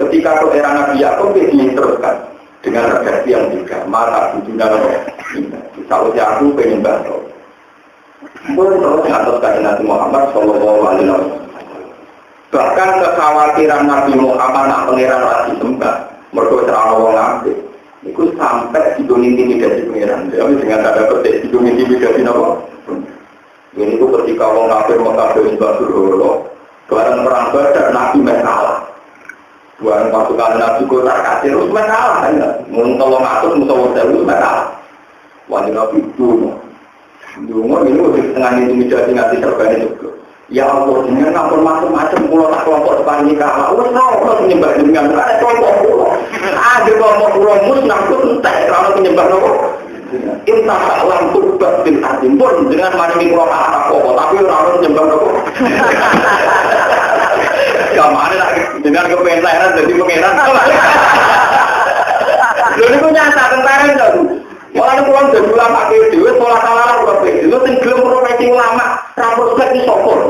Ketika era Nabi Yaakob diteruskan dengan redaksi yang juga, maka bujunya Romo. Kalau aku pengen bantu. Boleh terus atas kajian Nabi Muhammad Sallallahu Alaihi Wasallam. Bahkan kekhawatiran Nabi Muhammad nak pengeran rasi sembah. Mereka serana wong ambil itu sampai intimidasi pengiran. Jadi dengan ada petik intimidasi apa? Ini itu ketika wong kafir mengkafir sebab surolo barang perang Badar Nabi kalah. Barang pasukan Nabi kota kasir terus kalah kan? Mun 300 musuh wong sewu kalah. Wajib Nabi itu. Dungo ini udah dengan intimidasi nganti terbani juga. Ya Allah, dengan ngapur macam-macam pulau tak kelompok depan ini kalah. Wes no, penyembah dengan ada kelompok pulau. Ada kelompok pulau musnah pun entek kalau penyembah nopo. Inta salam turbat bin adim pun dengan maringi pulau kalah apa, tapi orang penyembah nopo. Kamane nak dengan kepentenan jadi pangeran. Lho niku nyata tentara itu. Malah pulang jadi ulama akhir dhewe salah-salah kok. Lho sing gelem emosi ulama, rapor lagi sokor.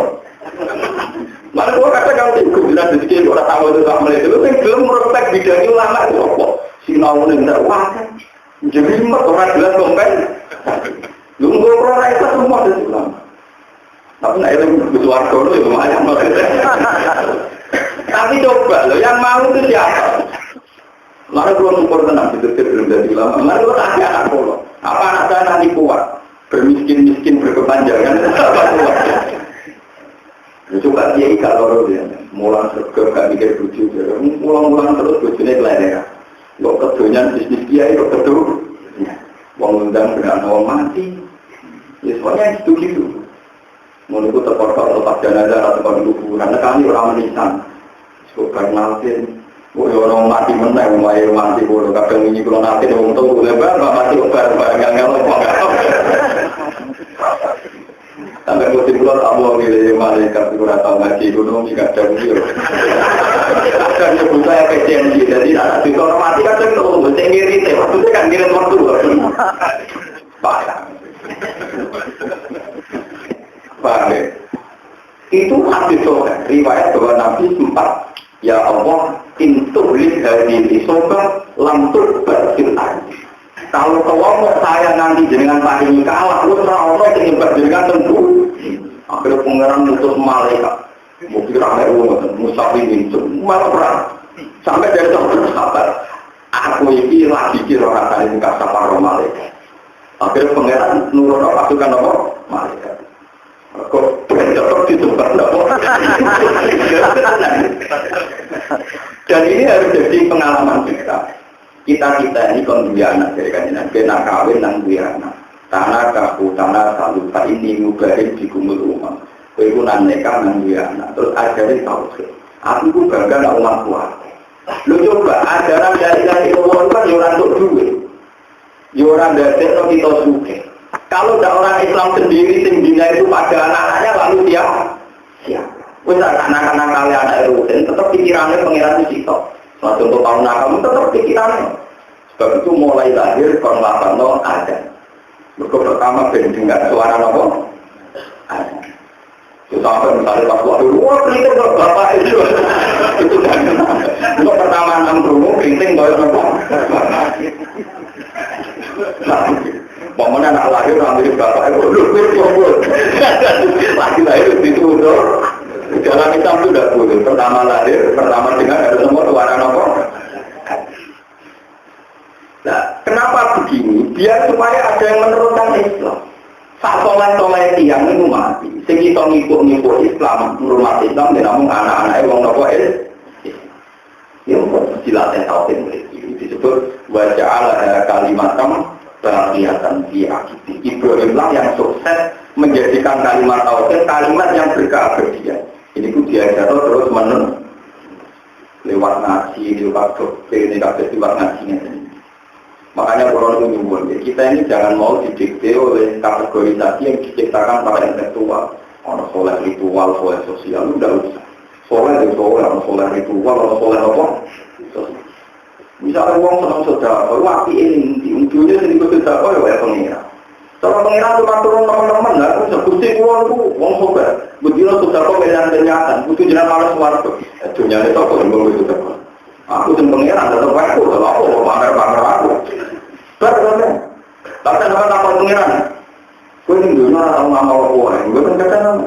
Mana gua kata kalau itu bilang di sini orang tahu itu sama itu, yang belum prospek bidang ulama itu apa? Sinau ini tidak wajar. Jadi orang jelas kompen. Lunggu orang itu semua di ulama. Tapi nak itu bersuara dulu ya lumayan. Tapi coba loh, yang mau itu siapa? Lalu gua syukur tenang itu belum jadi ulama. Lalu gua tanya anak gua, apa anak saya nanti kuat? Bermiskin-miskin berkepanjangan. Coba dia kalau dia mulang serga gak mikir bujuk, mulang terus bujuknya kelelera. Kok kedunya bisnis dia itu kedua, uang undang dengan uang mati. Ya soalnya itu gitu. Menurutku terkorban lepas jenazah atau kuburan. Kami orang menisan, suka naltin. Orang mati menang, mati bodoh. Kadang ini kalau naltin orang tahu lebar, mati lebar, nggak lupa. Sampai musim bulan Allah milih malaikat itu rata ngaji ekonomi kadang dia. Kadang nyebut saya PCMG, jadi anak itu orang mati kadang itu saya ngirit, waktu itu kan ngirit waktu. Paham. Paham ya? Itu hadis soheh, riwayat bahwa Nabi sempat, ya Allah, intuh lidhadi soheh, lamtur berfil'an. Kalau kelompok saya nanti dengan paling kalah, terus orang-orang yang berjalan tentu akhirnya pengeran mutus malaikat mungkin ramai umat, musafir itu malah perang sampai dari sahabat aku ini lagi kira kata ini kata para malaikat akhirnya pengeran nurun pasukan apa? Malaikat kok tetap ditempat dan ini harus jadi pengalaman kita ini kon duwe anak dari kanjeng kena kawin nang duwe anak tanah kaku tanah saluta ini mubahin di kumul umam kowe ku nang nikah nang duwe anak terus ajarin tauhid aku ku bangga nak umat kuat lu coba ajaran dari Allah kan yo ora untuk duwe yo ora ndadekno kita sugih kalau ada orang Islam sendiri sing dina itu pada anak-anaknya lalu siap wis anak-anak kalian anak rutin tetap pikirannya pangeran di situ. Suatu untuk tahun kamu tetap pikirannya. Sebab itu mulai lahir konlapano ada. Mereka pertama dengar suara nopo ada. Itu sampai misalnya pas waktu wah kerinting ke bapak itu. Itu jangan. Untuk pertama enam rungu kerinting ke nopo. Pokoknya anak lahir ambil bapak itu lu. Lagi lahir itu udah. Jalan Islam itu tidak boleh. Pertama lahir, pertama dengar ada semua suara nopo. Nah, kenapa begini? Biar supaya ada yang meneruskan Islam. Saat soleh tiang itu mati. Segi ngikut Islam, menurut Islam, dan namun anak-anaknya orang nopo yang dilatih tauhid itu disebut wajah Allah kalimat kelihatan di akibat. Ibrahim lah yang sukses menjadikan kalimat tauhid kalimat yang berkeabadian. Ini ku diajar terus menurut lewat ngaji, lewat doktrin, lewat ngajinya. Makanya orang itu nyumbun. Kita ini jangan mau didikte oleh kategorisasi yang diciptakan para intelektual. Orang soleh ritual, soleh sosial, udah usah. Soleh ritual, orang soleh apa? Misalnya uang senang saudara, wapi ini, ujungnya sedikit saudara, ya pengira. Cara pengiran itu turun teman-teman, lah, sebuti uang itu, uang sobat. Begitu sudah kok kenyataan, butuh jenah malas warga. Dunia itu aku sembung itu teman. Aku sembung pengiran, tetap aku, kalau aku pamer-pamer aku. Betul, tapi apa pengiran? Kau ini dunia tahu nama aku, gue kan kata nama.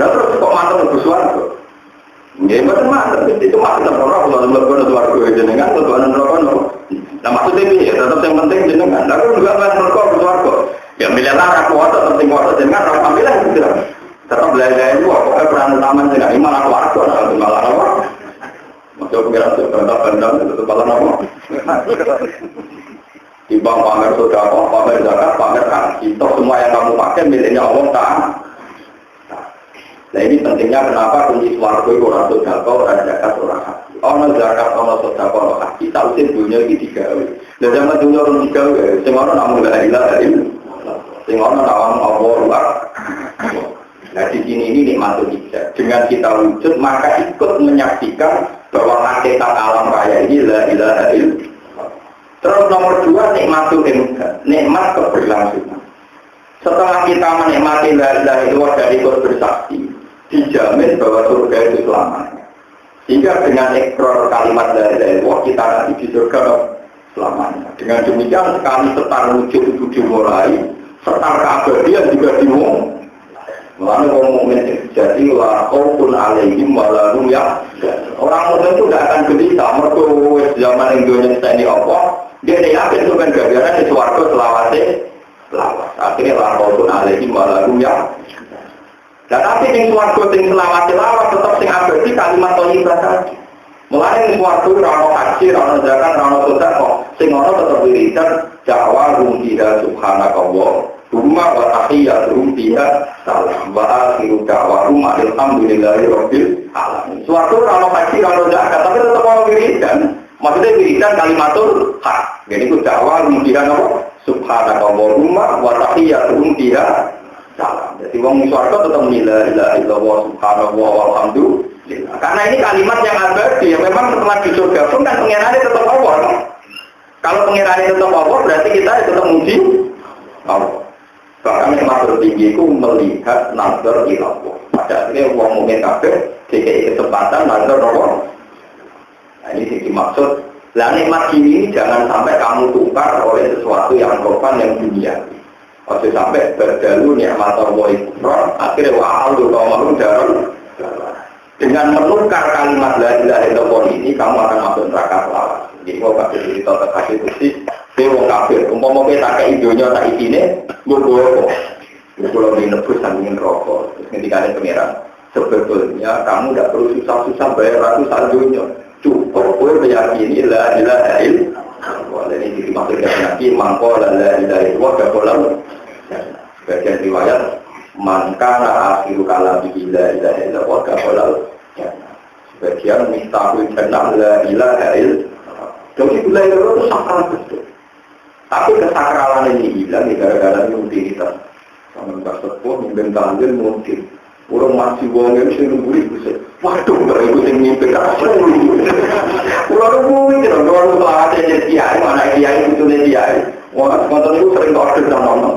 Lalu terus kok mantan lebih suarga? Ya, betul mantan, itu mantan orang kalau lebih suarga jenengan, tujuan rokok. Nah maksudnya ini ya, tetap yang penting jenengan. Lalu juga kan rokok suarga. Ya miliaran aku atau penting waktu dengan orang ambil yang tidak tetap belajar itu aku peran utama dengan iman aku atau malah apa maksud pengiran itu benda itu malah apa timbang pamer sudah pamer zakat pamer haji semua yang kamu pakai miliknya Allah Ta'ala. Nah ini pentingnya kenapa kunci suarga itu orang sudah orang zakat orang haji orang zakat orang sudah orang haji tahu sih dunia ini digawe dan zaman dunia orang digawe semua orang namun tidak dari sehingga orang Allah. Nah di sini ini nikmatul ijazah. Dengan kita wujud maka ikut menyaksikan bahwa hakikat alam raya ini la ilaha illallah. Terus nomor 2 nikmatul imkan, nikmat keberlangsungan. Setelah kita menikmati la ilaha illallah dari ikut bersaksi, dijamin bahwa surga itu selamanya. Sehingga dengan ekor kalimat la ilaha illallah kita nanti di surga selamanya. Dengan demikian sekali setar wujud itu dimulai, setar keabadian juga dimulai. Mulanya orang mukmin jadi la khaufun alaihim wa la hum yahzanun. Orang mukmin itu tidak akan gelisah mergo zaman Indonesia ini apa? Dia yakin sampean gara-gara di swarga selawase lawas. Akhirnya la khaufun alaihim wa la hum yahzanun. Dan tapi ning swarga sing selawase lawas tetap sing abadi kalimat thayyibah tadi. Mulanya ning swarga ora ono haji, ora ono zakat, ora ono sedekah, sing ono tetep wiridan ja'wa rumbiha subhanakallah. Rumah wa tahiyyatuhum fiha salam wa akhiru da'wahum alhamdulillahi rabbil alamin. Suatu kalau haji kalau zakat tapi tetap mau wiridan. Maksudnya wiridan kalimatul haq. Jadi itu dakwah wiridan apa? Subhanakallahumma wa tahiyyatuhum fiha salam. Jadi wong swarga tetap la ilaha illallah subhanallah walhamdulillah. Karena ini kalimat yang abadi yang memang setelah di surga pun kan pengirannya tetap Allah. Kan? Kalau pengirannya tetap Allah berarti kita tetap muji Allah. Bahkan yang maksud tinggi itu melihat nazar ilallah. Pada akhirnya uang mungkin kabeh dikei kesempatan nazar Allah. Nah ini sih dimaksud. Lah nikmat ini jangan sampai kamu tukar oleh sesuatu yang korban yang dunia. Maksud sampai berdalu nikmat Allah itu akhirnya wa'alu kaumalun darul. Dengan menukar kalimat la ilaha illallah ini kamu akan masuk neraka selawat. Jadi mau kasih cerita terkasih bersih. Wong kafir, umpama kita kayak idonya tak isine, gue kalau nebus sambil rokok, ketika ada pengiran, sebetulnya kamu tidak perlu susah-susah bayar ratusan dunia, cukup gue meyakini la ilaha illallah. Ini dimaksud dari Nabi, mangko la ilaha illallah gak boleh. Bagian riwayat, mangkana akhiru kalam bi la ilaha illallah gak boleh. Sebagian mistahul jannah la ilaha illallah. Jadi la ilaha illallah itu sakral betul. Tapi kesakralan ini hilang gara-gara rutinitas. Sama Mbak Sepuh, mimpin tanggil, mungkin. Orang masih wongnya bisa nungguin, bisa. Waduh, nggak ikut yang mimpin, kasih nungguin. Orang nungguin, orang selawat aja kiai, mana kiai itu kiai. Wah, konten itu sering order dan nonton.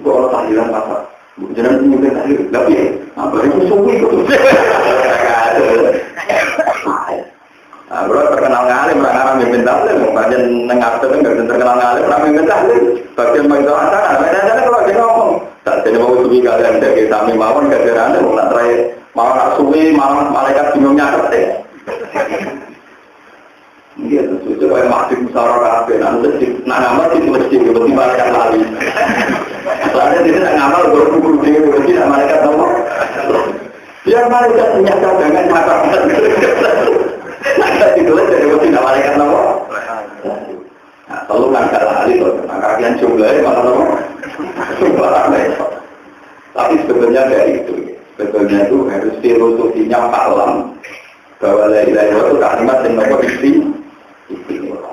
Kalau tahlilan apa? Jangan mimpin tahlil, tapi apa itu suwi itu? Nah, bro terkenal ngalim, orang mimpin tahlil, bagian nengarter nggak terkenal ngalim, orang mimpin tahlil, bagian begitu acara, beda-beda kalau dia ngomong, tak jadi mau suwi kalian dari kami mawon kerjaan, mau nak terakhir, mau nak suwi, malah malaikat bingungnya ada. Dia tu supaya masih musyawarah kafe, nanti nak ngamal di masjid, berarti malaikat lari. Soalnya dia nak ngamal berpuluh dia berarti nak malaikat nomor. Biar malaikat punya cadangan mata. Nah, ditulis dari tidak malaikat nomor. Nah, selalu langkah lari tuh, kakian jumlahnya mana nomor? Tapi sebetulnya dari itu, sebetulnya itu harus filosofinya paham bahwa la ilaha illallah itu kalimat yang nomor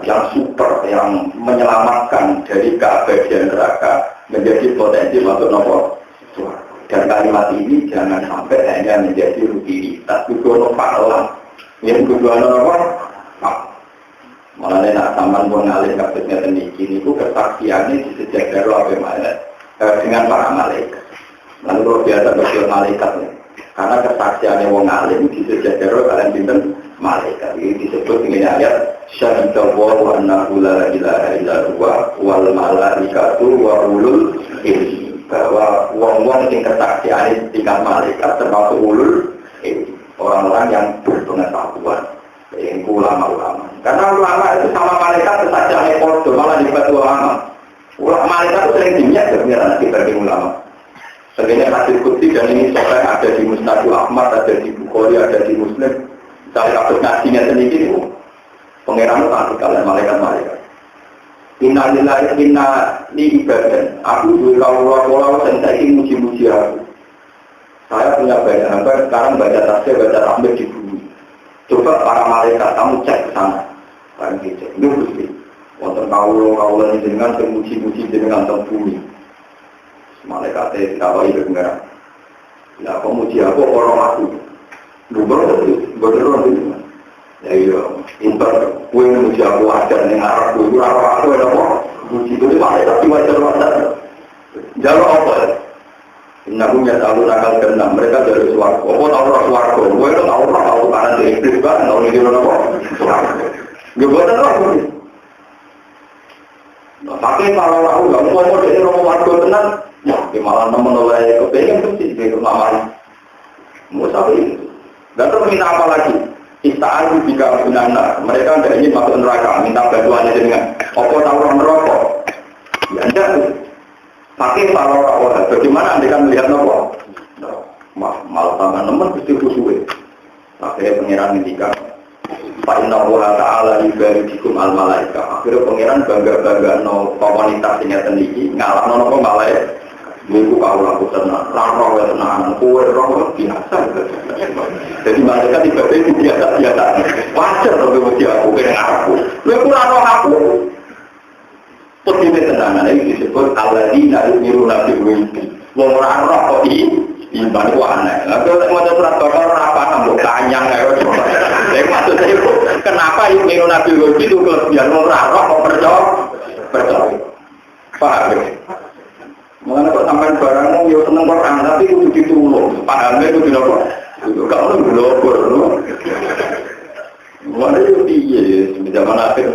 yang super, yang menyelamatkan dari keabadian neraka menjadi potensi masuk nomor. Dan kalimat ini jangan sampai hanya menjadi rutinitas, juga paham. Yang kedua apa? Malah nak sampan pun ngalih kasusnya teniki ini itu kesaksiannya disejajar dengan para malaikat. Lalu kalau biasa berjual malaikat ya. Karena kesaksiannya wong alim disejajar kalian pinter malaikat. Ini disebut dengan ayat syahidallahu annahu la ilaha illa huwa wal malaikatu wa ulul ilmi. Bahwa wong-wong yang kesaksiannya tingkat malaikat termasuk ulul ilmi. Orang-orang yang berpengetahuan, yang ulama-ulama. Karena ulama itu sama malaikat kesaksiannya kodoh, malah dibuat ulama. Ulama malaikat itu sering dimiliki kebenaran dibanding ulama. Sebenarnya hadis qudsi dan ini sampai ada di Musnad Ahmad, ada di Bukhari, ada di Muslim. Saya kasus nasinya sendiri itu pengeran itu kalian malaikat-malaikat. Inna lillahi inna li ibadah. Aku juga kalau dan saya ingin muji-muji aku. Saya punya banyak hamba, sekarang baca tafsir, baca rahmat di bumi. Coba para malaikat, kamu cek ke sana. Kalian cek, ini mesti. Wonten kaulah ini dengan termuji-muji dengan bumi. Malaikatnya dikawai berpengaruh. Ya, kamu muji aku, orang aku. Dua berderong itu. Ya iya, inter, gue muji aku ajar dengan Arab, gue aku ada apa? Muji itu malaikat, wajar-wajar. Jalur apa? Namun ya selalu nakal genam mereka dari suarga. Apa tahu orang suarga? Gue itu tahu orang tahu karena dari iblis kan tahu ini orang apa? Gue buat apa? Tapi kalau aku nggak mau dari orang suarga tenang, ya malah nemen oleh kepengen tuh sih dari malam. Mau sampai dan terus minta apa lagi? Istaan juga gunana. Mereka tidak ingin masuk neraka, minta bantuannya dengan. Apa tahu orang merokok? Ya enggak. Pakai kalau awal, bagaimana anda kan melihat nopo? Malah tangan nemen pasti khusyuk. Akhirnya pangeran ketika Pak Inna Allah Taala yubarikum al malaika. Akhirnya pangeran bangga no komunitas ini sendiri ngalah nopo malaikat. Minggu kau laku tenang, raro tenang, kue raro biasa. Jadi malaikat ibadah itu biasa. Wajar tapi mesti aku kena aku. Lalu raro aku. Seperti tenangan ini disebut alladzina yu'minuna bil ghaibi. Wong ora roh kok iman ku aneh. Lah kok maca surat Baqarah apa nambah kanyang ae. Lha maksud saya kenapa yu'minuna bil ghaibi itu kelebihan wong ora roh kok percaya. Paham ya? Mengenai kok sampean barangmu yo seneng Quran tapi kudu ditulung. Pahamnya kudu apa? Kudu gak ono globor. Mana itu dia, zaman akhir.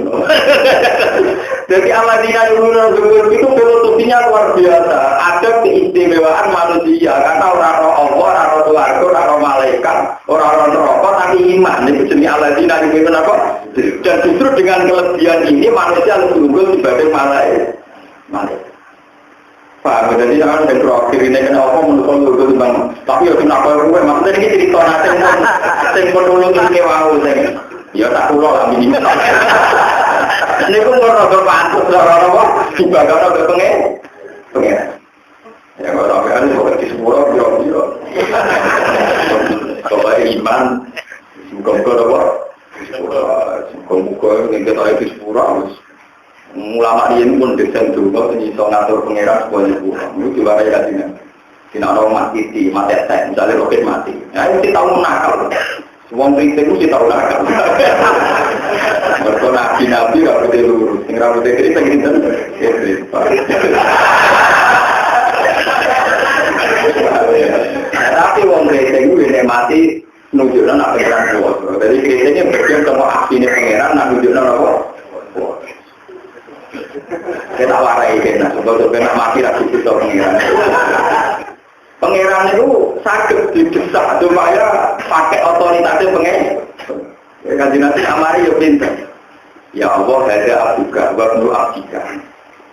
Jadi Allah itu filosofinya luar biasa. Ada keistimewaan manusia karena orang Allah, orang Tuhan, orang malaikat, orang neraka tapi iman. Itu jenis Allah itu apa? Dan justru dengan kelebihan ini manusia lebih unggul dibanding malaikat. Pak, jadi jangan yang terakhir ini kenapa menurut bang. Tapi ya kenapa gue maksudnya ini cerita nanti yang menurut ini wow ya tak pulau lah minimal. Ini pun orang berpantus orang-orang juga karena berpengen. Ya kalau sampai ada seperti di sepuluh biro. Kalau iman, muka-muka apa? Muka-muka yang kita ada di sepuluh. Ulama dia pun desain juga ini so ngatur pengeran semuanya kurang. Itu juga kayak gini. Tidak ada mati misalnya roket mati. Nah itu kita tahu nakal. Wong kritik itu tahu nakal. Mereka nabi rambutnya lurus, rambutnya kritik gitu. Tapi wong kritik itu ini mati nunjukkan apa yang kuat. Jadi kritiknya bagian sama aksinya pangeran, nunjukkan apa? Kita warai kita, sebab mati lagi kita pangeran. Pangeran itu sakit didesak supaya pakai otoritasnya pangeran. Kaji nanti amari ya pintar. Ya Allah ada abuka, waktu abdika.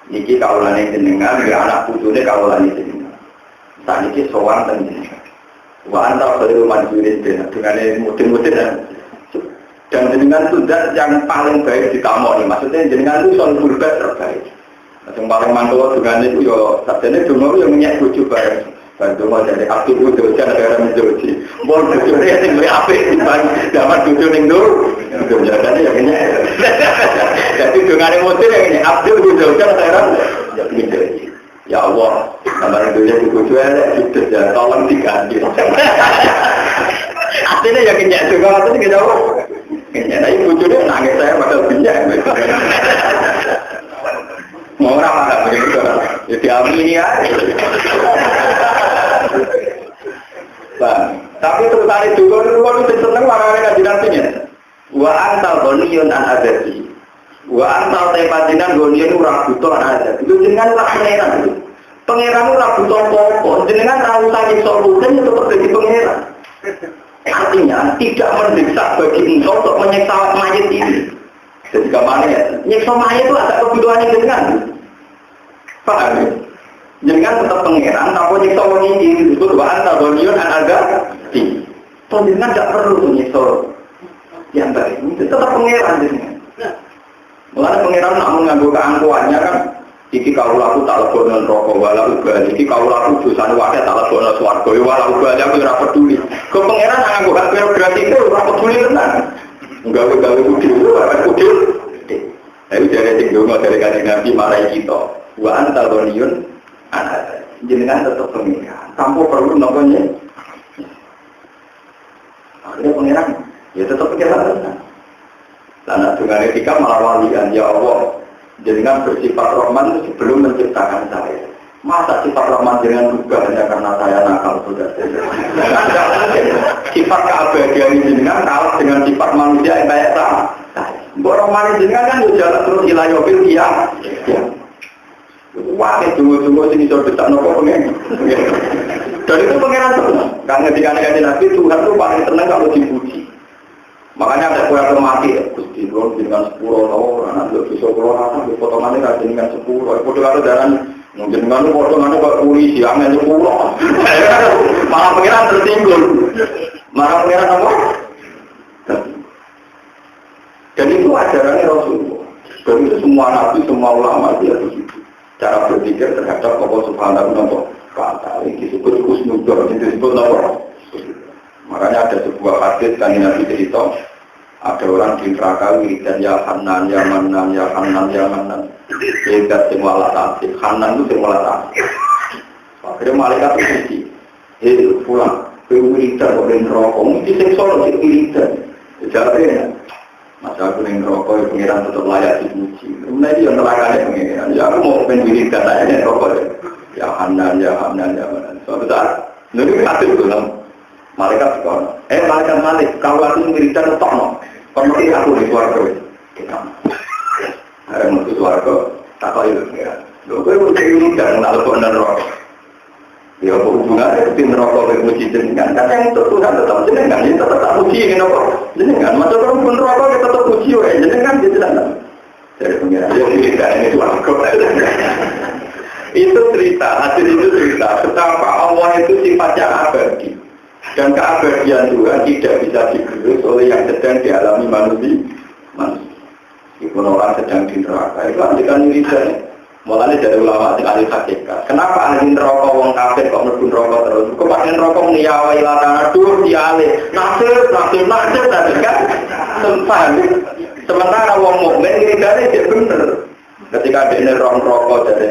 Niki kaulane jenengan, ya anak putune kaulane jenengan. Saat ini sowan jenengan. Wa anta khairu manjurin dengan mutin-mutin dan jenengan itu zat yang paling baik di kamu. Maksudnya jenengan itu soal berbuat terbaik. Yang paling mantul dengan itu ya sabdane cuma yang minyak bojo bareng. Bantu mau jadi aktif itu jangan negara menjadi. Bon bojo ini yang lebih apik dibanding zaman bojo ning dur. Jadi yang ini. Jadi dengan emosi yang ini aktif itu jangan negara menjadi. Ya Allah, gambar dunia bojo elek gitu ya, tolong diganti. Artinya yang ini juga artinya kita apa? Nah ibu bojo nangis saya padahal binyak. Mau ramah begitu kan? Jadi amini ya. Tapi terus tadi juga itu seneng warnanya kaji nantinya. Wa antal gonion an adati. Wa antal tepatinan gonion urang butuh an adati. Itu jenengan tak pangeran itu. Pangeran urang butuh pokok. Jenengan tahu tadi solusinya tetap jadi pangeran. Artinya tidak mendesak bagi engkau untuk menyiksa mayat ini. Jadi kemana ya? Nyiksa mayat itu ada kebutuhannya jenengan. Paham ya? Jenengan tetap pangeran, tapi nyiksa orang ini itu bahan tabonion ada di. So jenengan tidak perlu nyiksa yang baik. Itu tetap pangeran jenengan. Mulai pangeran nak mengambil keangkuhannya kan. Iki kau laku tak lebonan rokok wala ubah. Iki kau laku dosan wadah tak lebonan swarga wala ubah. Aku tidak peduli. Ke pangeran nak mengambil hak prerogatif itu tidak peduli tenang. Gawe kudil. Tapi dari tinggal dari kajian Nabi marai kita. Wa anta ghaniyun ana jenengan tetap pengiran tanpa perlu namanya akhirnya pengiran ya tetap pengiran karena dengan etika malah walian ya Allah jenengan bersifat Rahman sebelum menciptakan saya Masa sifat rahmat dengan juga hanya karena saya nakal sudah. Tidak mungkin. Sifat keabadian jenengan kalah dengan sifat manusia yang kayak sama. Borong manis jenengan kan jalan terus ilayobil dia. Wah, tunggu-tunggu sini sudah besar nopo pengen. Dan itu pengenan senang. Karena ketika Nabi Tuhan itu paling senang kalau dipuji. Makanya ada kue mati, Gusti Ron dengan 10 tahun, anak lu bisa keluar, anak potongannya kasih dengan 10. Foto kalau darah mungkin dengan potongannya buat polisi, amen 10. Malah pengiran tertinggal, malah pengiran apa? Dan itu ajarannya Rasulullah. Dan itu semua nabi, semua ulama dia begitu. Cara berpikir terhadap Allah Subhanahu wa Ta'ala ini disebut husnudzon, disebut apa? Makanya ada sebuah hadis kan Nabi cerita, ada orang di neraka wiridan ya Hanan, ya Manan, ya Hanan, ya Manan. Hebat semua alat asik, Hanan itu semua alat asik. Akhirnya malaikat itu hei pulang, wiridan oleh neraka, mesti seksual oleh wiridan. Jawabnya, masa aku yang neraka, pengiran tetap layak dipuji. Kemudian dia yang neraka pengiran, ya aku mau wiridan aja neraka. Ya Hanan, ya Hanan, ya Manan. Suatu saat, nanti hadis itu malaikat juga. Malaikat Malik, kalau aku wiridan tetap kalau aku di suarga, kita. Ada musuh suarga, tak kau itu ya. Lo kau jadi wiridan, nak lepas neraka. Ya hubungannya di neraka berpuji jenengan. Karena yang untuk Tuhan tetap jenengan, ini tetap tak puji ini apa? Jenengan. Masa kalau pun neraka kita tetap puji, jenengan di jenengan. Jadi pengira, ya wiridan ini suarga. Itu cerita, hasil itu cerita. Betapa Allah itu sifatnya abadi. Dan keabadian Tuhan tidak bisa digerus oleh yang sedang dialami manusia. Itu orang sedang di neraka. Itu antikan wiridan. Mulanya dari ulama yang ahli hakikat. Kenapa ahli neraka wong kafir kok mlebu neraka terus? Kepastian neraka meniyawai latana dur dialih. Nasir kan? Sementara wong mukmin wiridane dia bener. Ketika dia neraka dari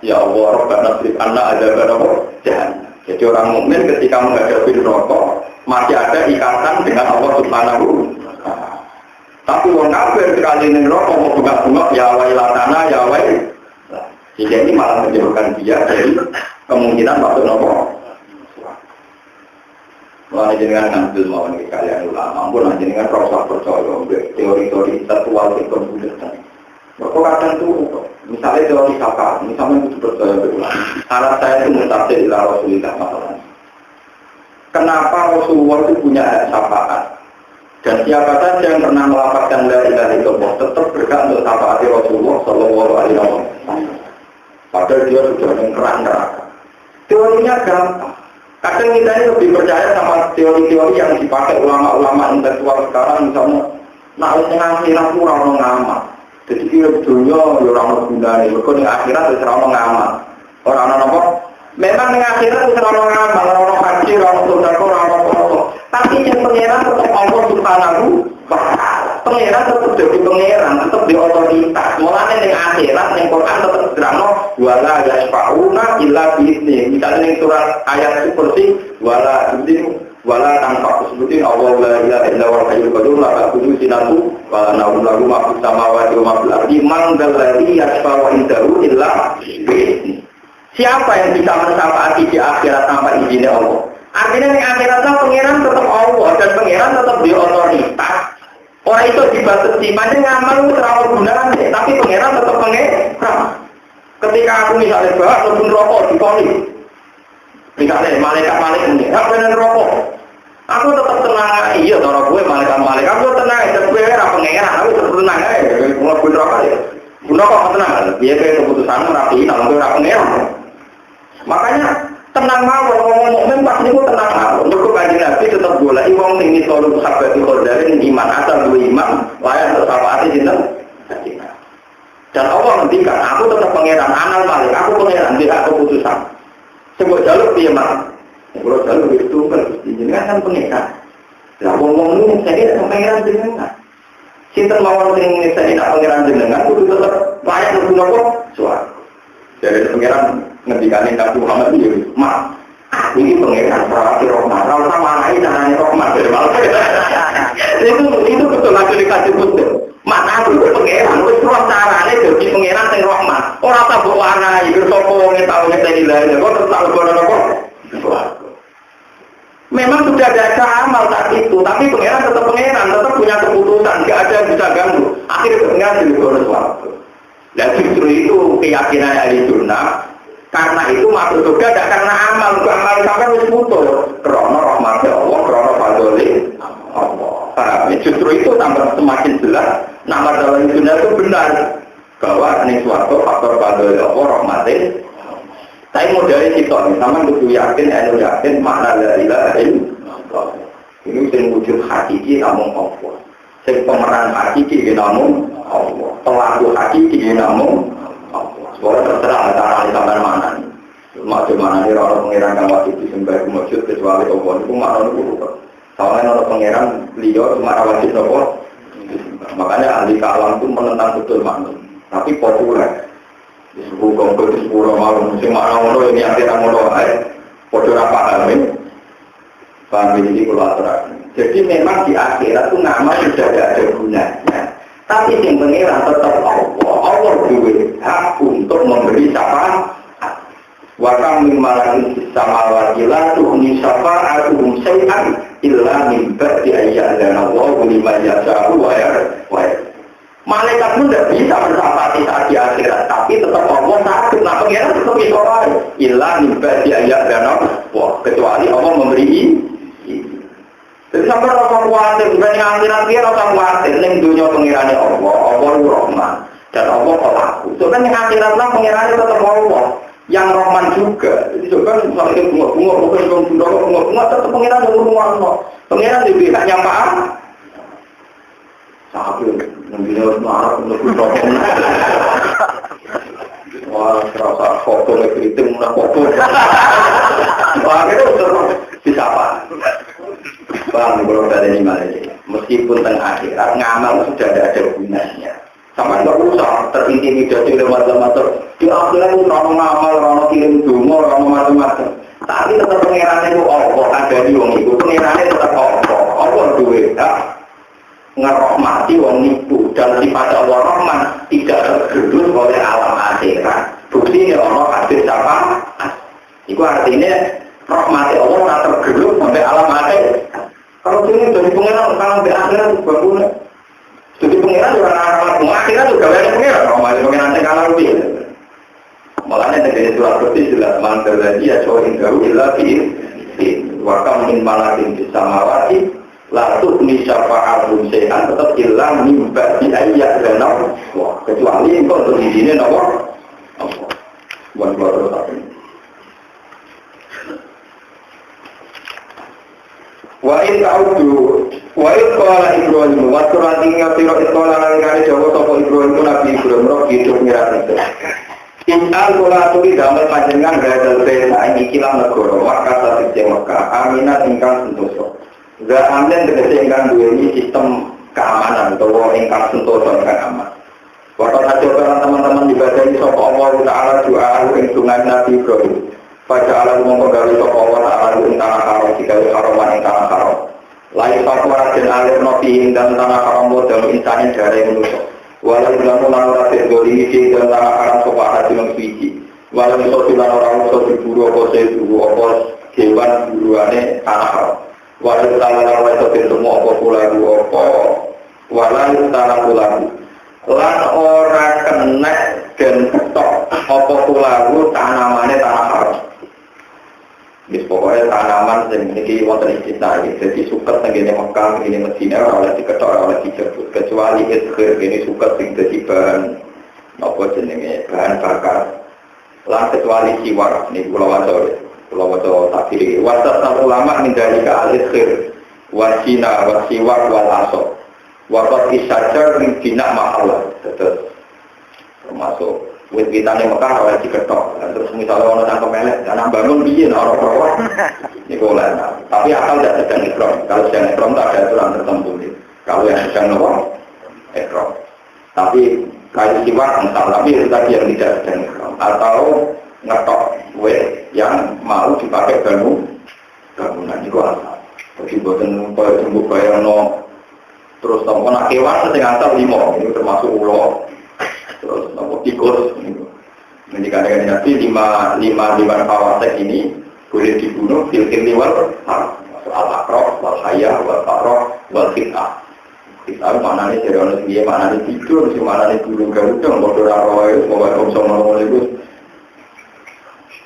ya Allah, Rabbana srif anna adzabannar jahannam. Jadi orang mukmin ketika menghadapi neraka masih ada ikatan dengan Allah Subhanahu wa Ta'ala. Tapi orang kafir sekali neraka mau bunga-bunga ya wailatana ya wail. Jadi ini malah menjauhkan dia dari kemungkinan waktu neraka. Mulai jenengan ngambil mau nih kalian ulama, ampun jenengan rasa percaya teori-teori intelektual yang komputer. Mereka kadang tuh, misalnya teori syafaat, misalnya itu percaya berulang. Anak saya itu mutafsir ila Rasulullah masalahnya. Kenapa Rasulullah itu punya hak syafaat? Dan siapa saja yang pernah melafazkan la ilaha illallah tetap berhak untuk syafaat Rasulullah sallallahu alaihi wasallam. Padahal dia sudah mengkerang neraka. Teorinya gampang. Kadang kita ini lebih percaya sama teori-teori yang dipakai ulama-ulama intelektual sekarang, misalnya, nak akhirat itu orang ngamal. Jadi dia dunia orang gunanya, mereka di akhirat itu orang ngamal. Orang apa? Memang di akhirat itu orang ngamal, orang haji, orang saudara, orang apa. Tapi yang pangeran tetap Allah Subhanahu wa Ta'ala. Pangeran tetap jadi pangeran, tetap di otoritas. Mulanya di akhirat, di Quran tetap terang, wala yashfa'una illa bi'izni. Misalnya di surat ayat seperti wala tanpa sebutin Allah la ilaha illa huwal hayyul qayyum la ta'khudhuhu sinatun wa la nawm lahu ma fis samawati wa ma fil ardi man dzal ladzi yashfa'u indahu illa bi'izni. Siapa yang bisa mensyafaati di akhirat tanpa izin Allah? Artinya di akhiratnya pangeran tetap Allah dan pangeran tetap di otoritas. Orang itu dibatasi, macam ngamal itu terlalu gunanya, tapi pangeran tetap pangeran. Ketika aku misalnya bahas lebih rokok di polis, misalnya malaikat ini, aku benar rokok. Aku tetap tenang, iya cara gue malaikat, aku tenang, dan gue era pangeran, aku tetap tenang aja, mulai gue rokok ya. Gue rokok tenang, dia kayak keputusan rapi, kalau gue era pangeran. Makanya tenang mawon, ngomong mukmin pasti itu tenang mawon. Untuk kajian Nabi tetap boleh. Iwang tinggi selalu sahabat di kordarin iman asal dua iman, layak tersapaati jinten. Dan Allah ngendikan, aku tetap pangeran, anal malik, aku pangeran, dia keputusan. Sebuah jalur dia mah. Kalau jalur itu kan, jenengan kan pangeran. Lah ngomong ini saya tidak pangeran jenengan. Sinten mawon sing saya tidak pangeran jenengan, itu tetap layak berguna suara. Jadi pangeran ngendikanin Nabi Muhammad itu, mak, ini pangeran perhati rohmat, kalau sama lain caranya rohmat dari malam. Itu betul lagi dikasih betul. Mak, aku itu pangeran, terus roh caranya jadi pangeran yang rohmat. Orang tak bawa anak, itu sopo yang tahu yang nilai kok tetap lebaran apa? Memang sudah ada amal saat itu, tapi pengeran tetap punya keputusan, nggak ada yang bisa ganggu. Akhirnya pengeran jadi bonus waktu. Dan justru itu keyakinan ahli sunnah, karena itu masuk surga tidak karena amal sampai harus putus. Karena rahmat Allah, karena fadli Allah. Paham? Justru itu tambah semakin jelas nama dalam sunnah itu benar bahwa ini suatu faktor fadli Allah, rahmatnya. Saya mau dari situ, sama betul yakin makna la ilaha illallah. Ini yang wujud hakiki namun Allah. Yang pemeran hakiki namun Allah. Pelaku hakiki namun Allah. Sebenarnya terserah antara sampai mana nih. Maksud mana nih orang pengiran yang waktu itu sembah wujud kecuali Allah itu makna itu bukan. Soalnya orang pengiran beliau cuma wajib Allah. Makanya ahli kalam itu menentang betul makna. Tapi populer. Bukan betul sepuluh malam, mesti makna ngono ini akhirnya ngono aja. Podo apa kami? Kami ini kolaborasi. Jadi memang di akhirat itu nama sudah tidak ada gunanya. Tapi yang pengiran tetap Allah. Allah juga hak untuk memberi syafaat. Wa min malakin samawati la tughni syafa'atuhum syai'an illa min ba'di ayyadana Allah liman yasha'u wa yarda. Malaikat pun tidak bisa bersafati saat di akhirat, tapi tetap Allah sakit. Nah, pengiran tetap bisa orang. Ilah nimba di ayat dan Allah. Kecuali Allah memberi. Jadi sampai rasa khawatir, dibanding akhirat dia rasa khawatir. Yang dunia pengirannya Allah Rahman dan Allah pelaku. Soalnya yang akhirat lah pengirannya tetap Allah. Yang Rahman juga. Jadi coba misalnya bunga, tetap pengiran yang Allah. Pengiran di pihak yang paham. Sakit. Mungkin marah untuk berdoa. Wah, terasa foto lekritik mana foto. Wah, itu terus bisa apa? Bang, kalau dari ini malah meskipun tengah akhirat ngamal sudah ada gunanya. Sama nggak usah terintimidasi oleh macam-macam. Di akhirat itu orang ngamal, orang kirim dungo, orang macam-macam. Tapi tetap pengirannya itu Allah ada di wong itu. Pengirannya tetap Allah duit. Ngerahmati wong niku dan sifat Allah Rahman tidak tergerus oleh alam akhirat. Bukti ini Allah hadir siapa? Itu artinya rahmati Allah tak tergerus sampai alam akhirat. Kalau ini jadi pengiran kalau di akhirat itu bagus. Jadi pengiran juga alam akhirat juga banyak pengiran. Rahmati pengiran yang kalah lebih. Makanya dari surat Qudsi jelas mantel dia soalnya jauh lagi. Wakam min malakin samawati la tughni syafa'atuhum syai'an tetap ilang mimba di ayat dan Allah. Kecuali engkau untuk di sini Allah. Buat terus apa ini? Wa in ta'udu wa in qala Ibrahim wa suratingnya sira istola nangane Jawa sapa Ibrahim itu Nabi Ibrahim roh hidup mirat itu. Inal kula turi damel panjenengan gadal desa ing ikilah negara Makkah satemene Makkah aminat ingkang sentosa. Gak ambil tegese ingkang duweni sistem keamanan atau ingkang sentosa ingkang aman. Waktu saja teman-teman ibadahi sapa Allah Ta'ala doa ing sungai Nabi Ibrahim. Pada alam menggawe sapa Allah Ta'ala ing tanah haram digawe haram ing tanah haram. Lain fakwa den alir nopi ing tanah haram modal insane jare manusa. Walau lamun ora tegoli iki dan tanah haram sapa hati nang suci. Walau iso dilan ora iso diburu apa diburu apa kewan buruane tanah haram. Walau tanah itu bentuk apa pulau apa walau tanah pulau lan ora kena dan ketok apa pulau tanamannya tanah haram. Bis pokoknya tanaman yang ini wonten istilah jadi suket tenggine Mekah ini Medina oleh diketok oleh dijebut kecuali izhir ini suket sing dadi bahan apa jenenge bahan bakar lan kecuali siwar ini pulau wajo takdir wasat ulama mindari ke al-izhir wasina wasiwak wal asok wakat isajar min bina mahalah termasuk wit-witane Mekah oleh diketok terus misalnya orang tangkap melek karena bangun bikin orang-orang ini boleh tapi asal tidak sedang ikram kalau sedang ikram tak ada aturan tertentu kalau yang sedang nopo ikram tapi kayu siwak tapi itu tadi yang tidak sedang ikram atau ngetok yang mau dipakai bangunan itu asal jadi buatan jembuk bayang terus nopo nak kewan setengah asal 5 ini termasuk ulo terus nopo tikus Ketika ada Nabi lima fawasek ini boleh dibunuh filkin liwal al-akroh, wal-hayah, wal-faroh, wal-fit'ah. Fit'ah maknanya dari orang dia maknanya tidur, maknanya guru garuda, bodoh rawa itu, semoga kaum sama itu.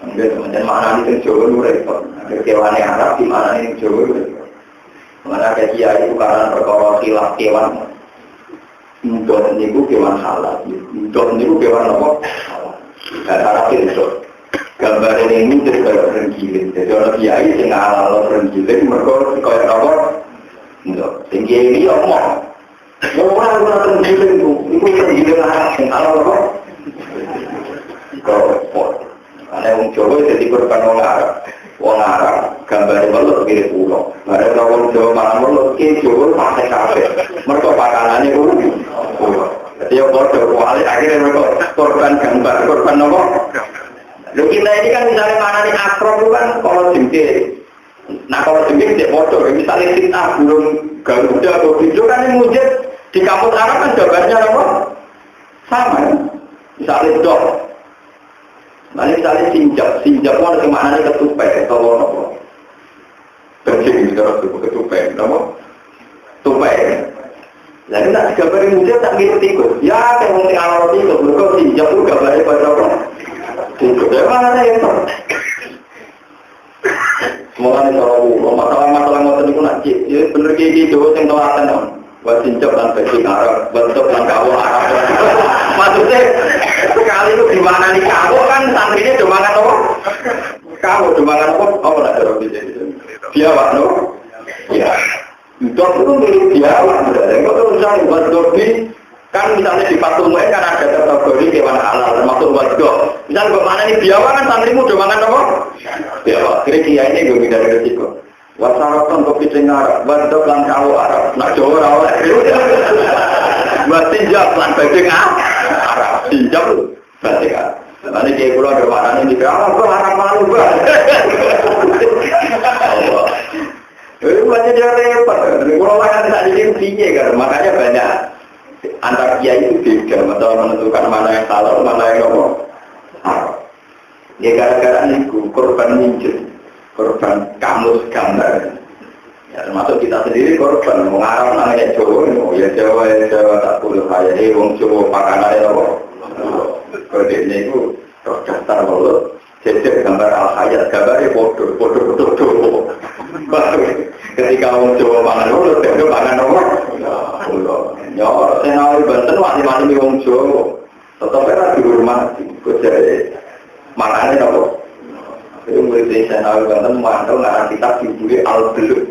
Kemudian maknanya itu Jawa itu repot. Kewan yang Arab di maknanya itu Jawa itu repot. Mana kajian itu karena perkara khilaf kewan. Untuk niku kewan halal, untuk niku kewan apa? Dan Arab itu gambar ini jadi orang gila. Jadi orang kiai yang halal orang gila mereka kayak apa? Untuk tinggi ini apa? Orang orang gila itu orang gila Arab yang halal apa? Kau karena orang Jawa jadi korban orang Arab gambarnya melot kiri pulau. Mereka orang Jawa malah melot kiri Jawa pakai kafe. Mereka pakanannya pulau. Jadi yang bodoh kuali akhirnya mereka korban gambar, korban apa? Lalu kita ini kan misalnya mana nih akrob itu kan kalau jengkir. Nah kalau jengkir tidak bodoh, misalnya kita burung garuda atau hijau kan yang wujud di kampus Arab kan gambarnya apa? Sama ya? Misalnya dog. Nah misalnya sinjap itu ada maknanya ketupai atau apa? Berjing terus ketupai, apa? Tupai. Lalu nak gambar yang muda tak ngerti ikut. Ya, yang mungkin alat itu, mereka sinjap itu gambarnya pada apa? Ikut, ya mana itu? Semoga nih kalau masalah-masalah ngotot itu nak cip, ya bener gitu, yang telaten dong. Buat sinjap dan bajing Arab, bentuk dan kawal Arab. Maksudnya, sekali itu gimana nih kawal kan santrinya demangan apa? Kawal demangan apa? Apa nak cara bisa gitu? Biawak, no? Ya. Dok itu milik biawak, berarti kalau misalnya buat dobi, kan misalnya di patung kan ada kategori hewan halal, termasuk buat dok. Misalnya bagaimana ini biawak kan santrimu udah makan apa? Biawak, kira-kira ini gue tidak ada resiko. Wasaraton kopi cengar, buat dok lan kawu Arab, nak Jawa rawat. Buat tinjau lan bajing Arab, tinjau bajing Arab. Nanti dia pulang ke mana ini, apa gue harap malu gue. Itu banyak dia repot. Kalau makan tak jadi tinggi kan, makanya banyak antar kiai itu beda, masalah menentukan mana yang halal, mana yang haram. Ya gara-gara itu korban minjem, korban kamus gambar. Ya termasuk kita sendiri korban mengarang namanya Jawa, ya Jawa tak boleh kaya ini, wong Jawa pakanannya apa? Kodenya itu daftar mulut. Jadi gambar al-hayat, gambarnya bodoh. Ketika orang Jawa mangan ulut, dia mangan apa? Ulut. Ya orang Senawi Banten mati-mati orang Jawa. Tetap era dihormati. Jadi makannya apa? Itu murid Senawi Banten mantau ngarang kitab dibuli al-beluk.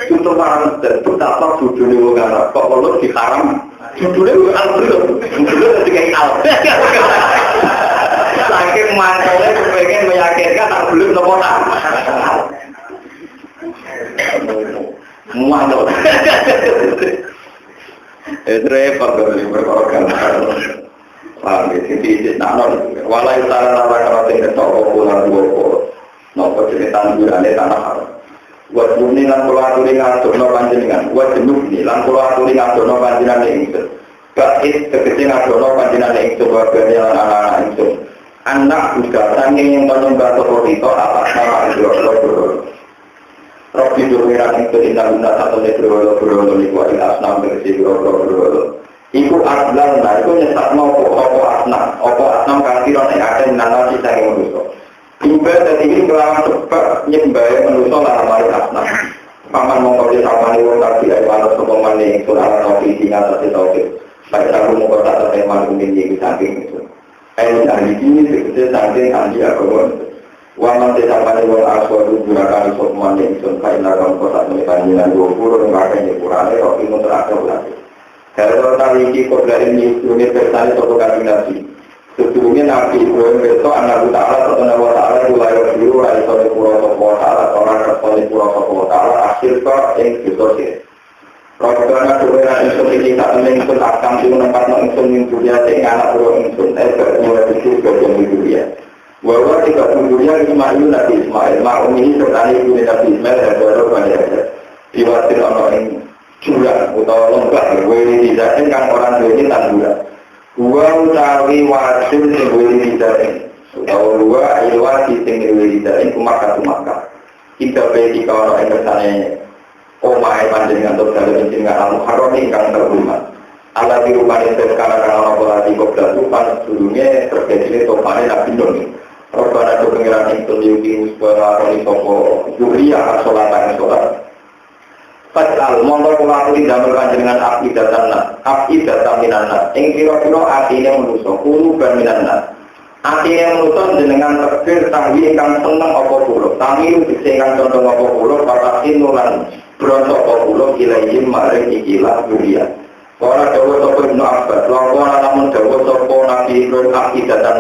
Itu orang dan betapa bodohnya orang Arab. Kok ulut diharam? Judulnya bukan al-belum, judulnya ketika al-belum. Saking mantaunya kepengen meyakinkan al-belum nomor muanto. Itu repot dari berkorban. Paham ya, sisi nanon. Walau tanah kalau tinggal toko pulang dua nopo cerita tandurannya tanah haram. Buat bumi lan kula aturi ngadono panjenengan, buat jenuh ni lan kula aturi ngadono panjenengan ingsun. Bait tegese ngadono panjenengan ingsun wargane lan anak-anak ingsun. Anak budak sanging yang menyembah toko itu atas nama Ibrahim. Robi durmiran ingsun indah guna satu negro niku asnam tegese Ibrahim. Iku aslan nah iku nyesatno opo asnam kafiran yang ada menanam sisa yang manusia. Iba tadi ini kelawan sebab nyembah manusia lah mari asnam. Paman mongkol di sapani wong tadi ae walau sokongan ning surah tauhid ing atas tauhid. Baik aku mongkol tak teman kuning iki saking itu. Ayo dari ini segede saking andi agama. Wa man sapani wong aswadu gurakan sokongan ning sun kae lawan kota panjenengan 20 ngakene kurane kok ing terakhir lagi. Kalau tadi ini kau dari ini universal atau kami nabi, sebelumnya nabi Ibrahim itu anak utara atau nabi utara itu lahir dulu dari sore pulau Sopo Utara, orang dari pulau Sopo Utara akhir ke yang disosial. Rombongan dua insun ini tak menginsun akan di tempat menginsun dunia dengan anak dua insun berdua itu bagian dunia. Bahwa tiga dunia Ismail nabi Ismail, maklum ini sertani dunia nabi Ismail dan baru banyak diwatir orang ini. Curang atau lembah, gue dijakin kan orang tua ini tanduran. Dua utawi wajib sebuli didaring. Utawa dua wajib sebuli didaring kumaka kumaka. Kita beti kalau orang kersane omahe panjenengan untuk dalam jenengan al-muharram ingkang terhormat. Allah dirupani sekarang kalau pola di kota rupan sebelumnya terjadi topane nabi Nuh. Robbana do pengiran itu diuti supaya orang sopo juriya sholat. Padahal monggo kula aturi damel panjenengan api datan minanna. Ing kira-kira atine manusa kulo ban minanna. Atine manusa jenengan tegir tahwi ingkang seneng apa kula. Tami dise ingkang condong apa kula patahin nulan bronto apa kula ilahi maring ikilah dunia. Ora dawa sapa Ibnu Abbas, ora lamun dawa sapa Nabi Ibrahim api datan.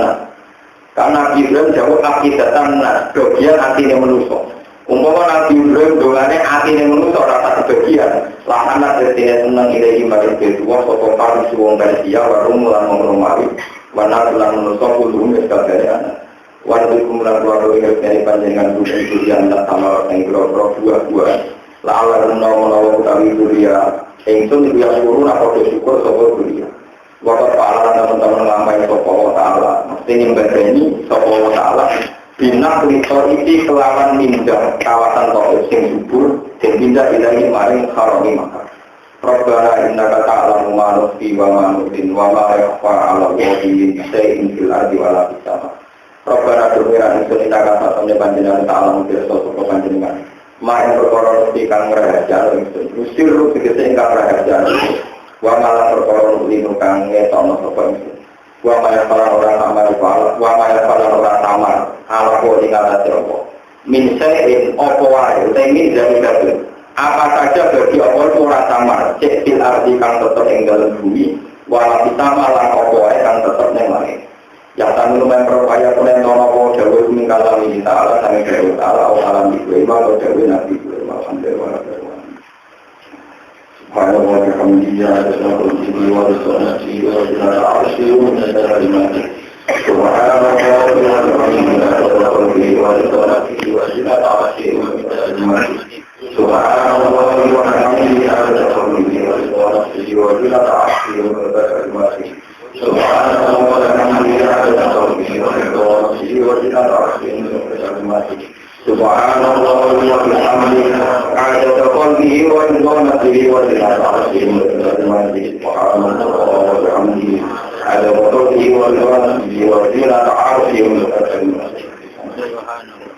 Karena Nabi Ibrahim dawa api datan bagian atine manusa. Umpama Nabi Ibrahim dongane atine manusa ora tak kebagian. Lahana dene seneng ilahi maring kedua sapa paring wong Persia warung lan Romawi. Wana lan manusa kudu wis kabeh ana. Walaupun lan keluarga ingkang panjenengan bukan yang tak sama yang berobro buah-buah. La ala menawa utawi duria ingsun dia suruh apa syukur sapa duria. Waktu Allah teman-teman lama yang sapa taala. Mesti nyembadani sapa taala. Bina kritor itu kelawan mindah kawasan toko sing subur dan pindah ilahi maring harami maka Rabbana innaka ta'lamu ma nukhfi wa ma nu'lin wa ma yakhfa 'ala Allahi shay'un fil ardi wa la fis sama. Rabbana du'ira ingsun innaka satamne panjenengan ta'lamu pirsa sapa panjenengan. Ma ing perkara mesti kang rahasia ingsun. Usir tegese ingkang rahasia. Wa malah perkara nu'lin kang ngetokno sapa ingsun. Wa maya para orang tamar wa maya para orang tamar ala ko ing atase apa min sayin apa wae utawi dari kabeh apa saja bagi apa ora tamar cek fil ardi kang tetep ing dalem bumi wala pitama lan apa wae kang tetep ning langit ya tamu men perkaya kunen ono apa dawuh ing kalami ta'ala sang dewe ta'ala alam iki wa dewe nabi alhamdulillah Subhanahu wa ta'ala wa bihamdihi wa ta'ala wa ta'ala Subhanallah wa bihamdihi wa ada motor di luar di atas arus yang berkaitan. Subhanallah.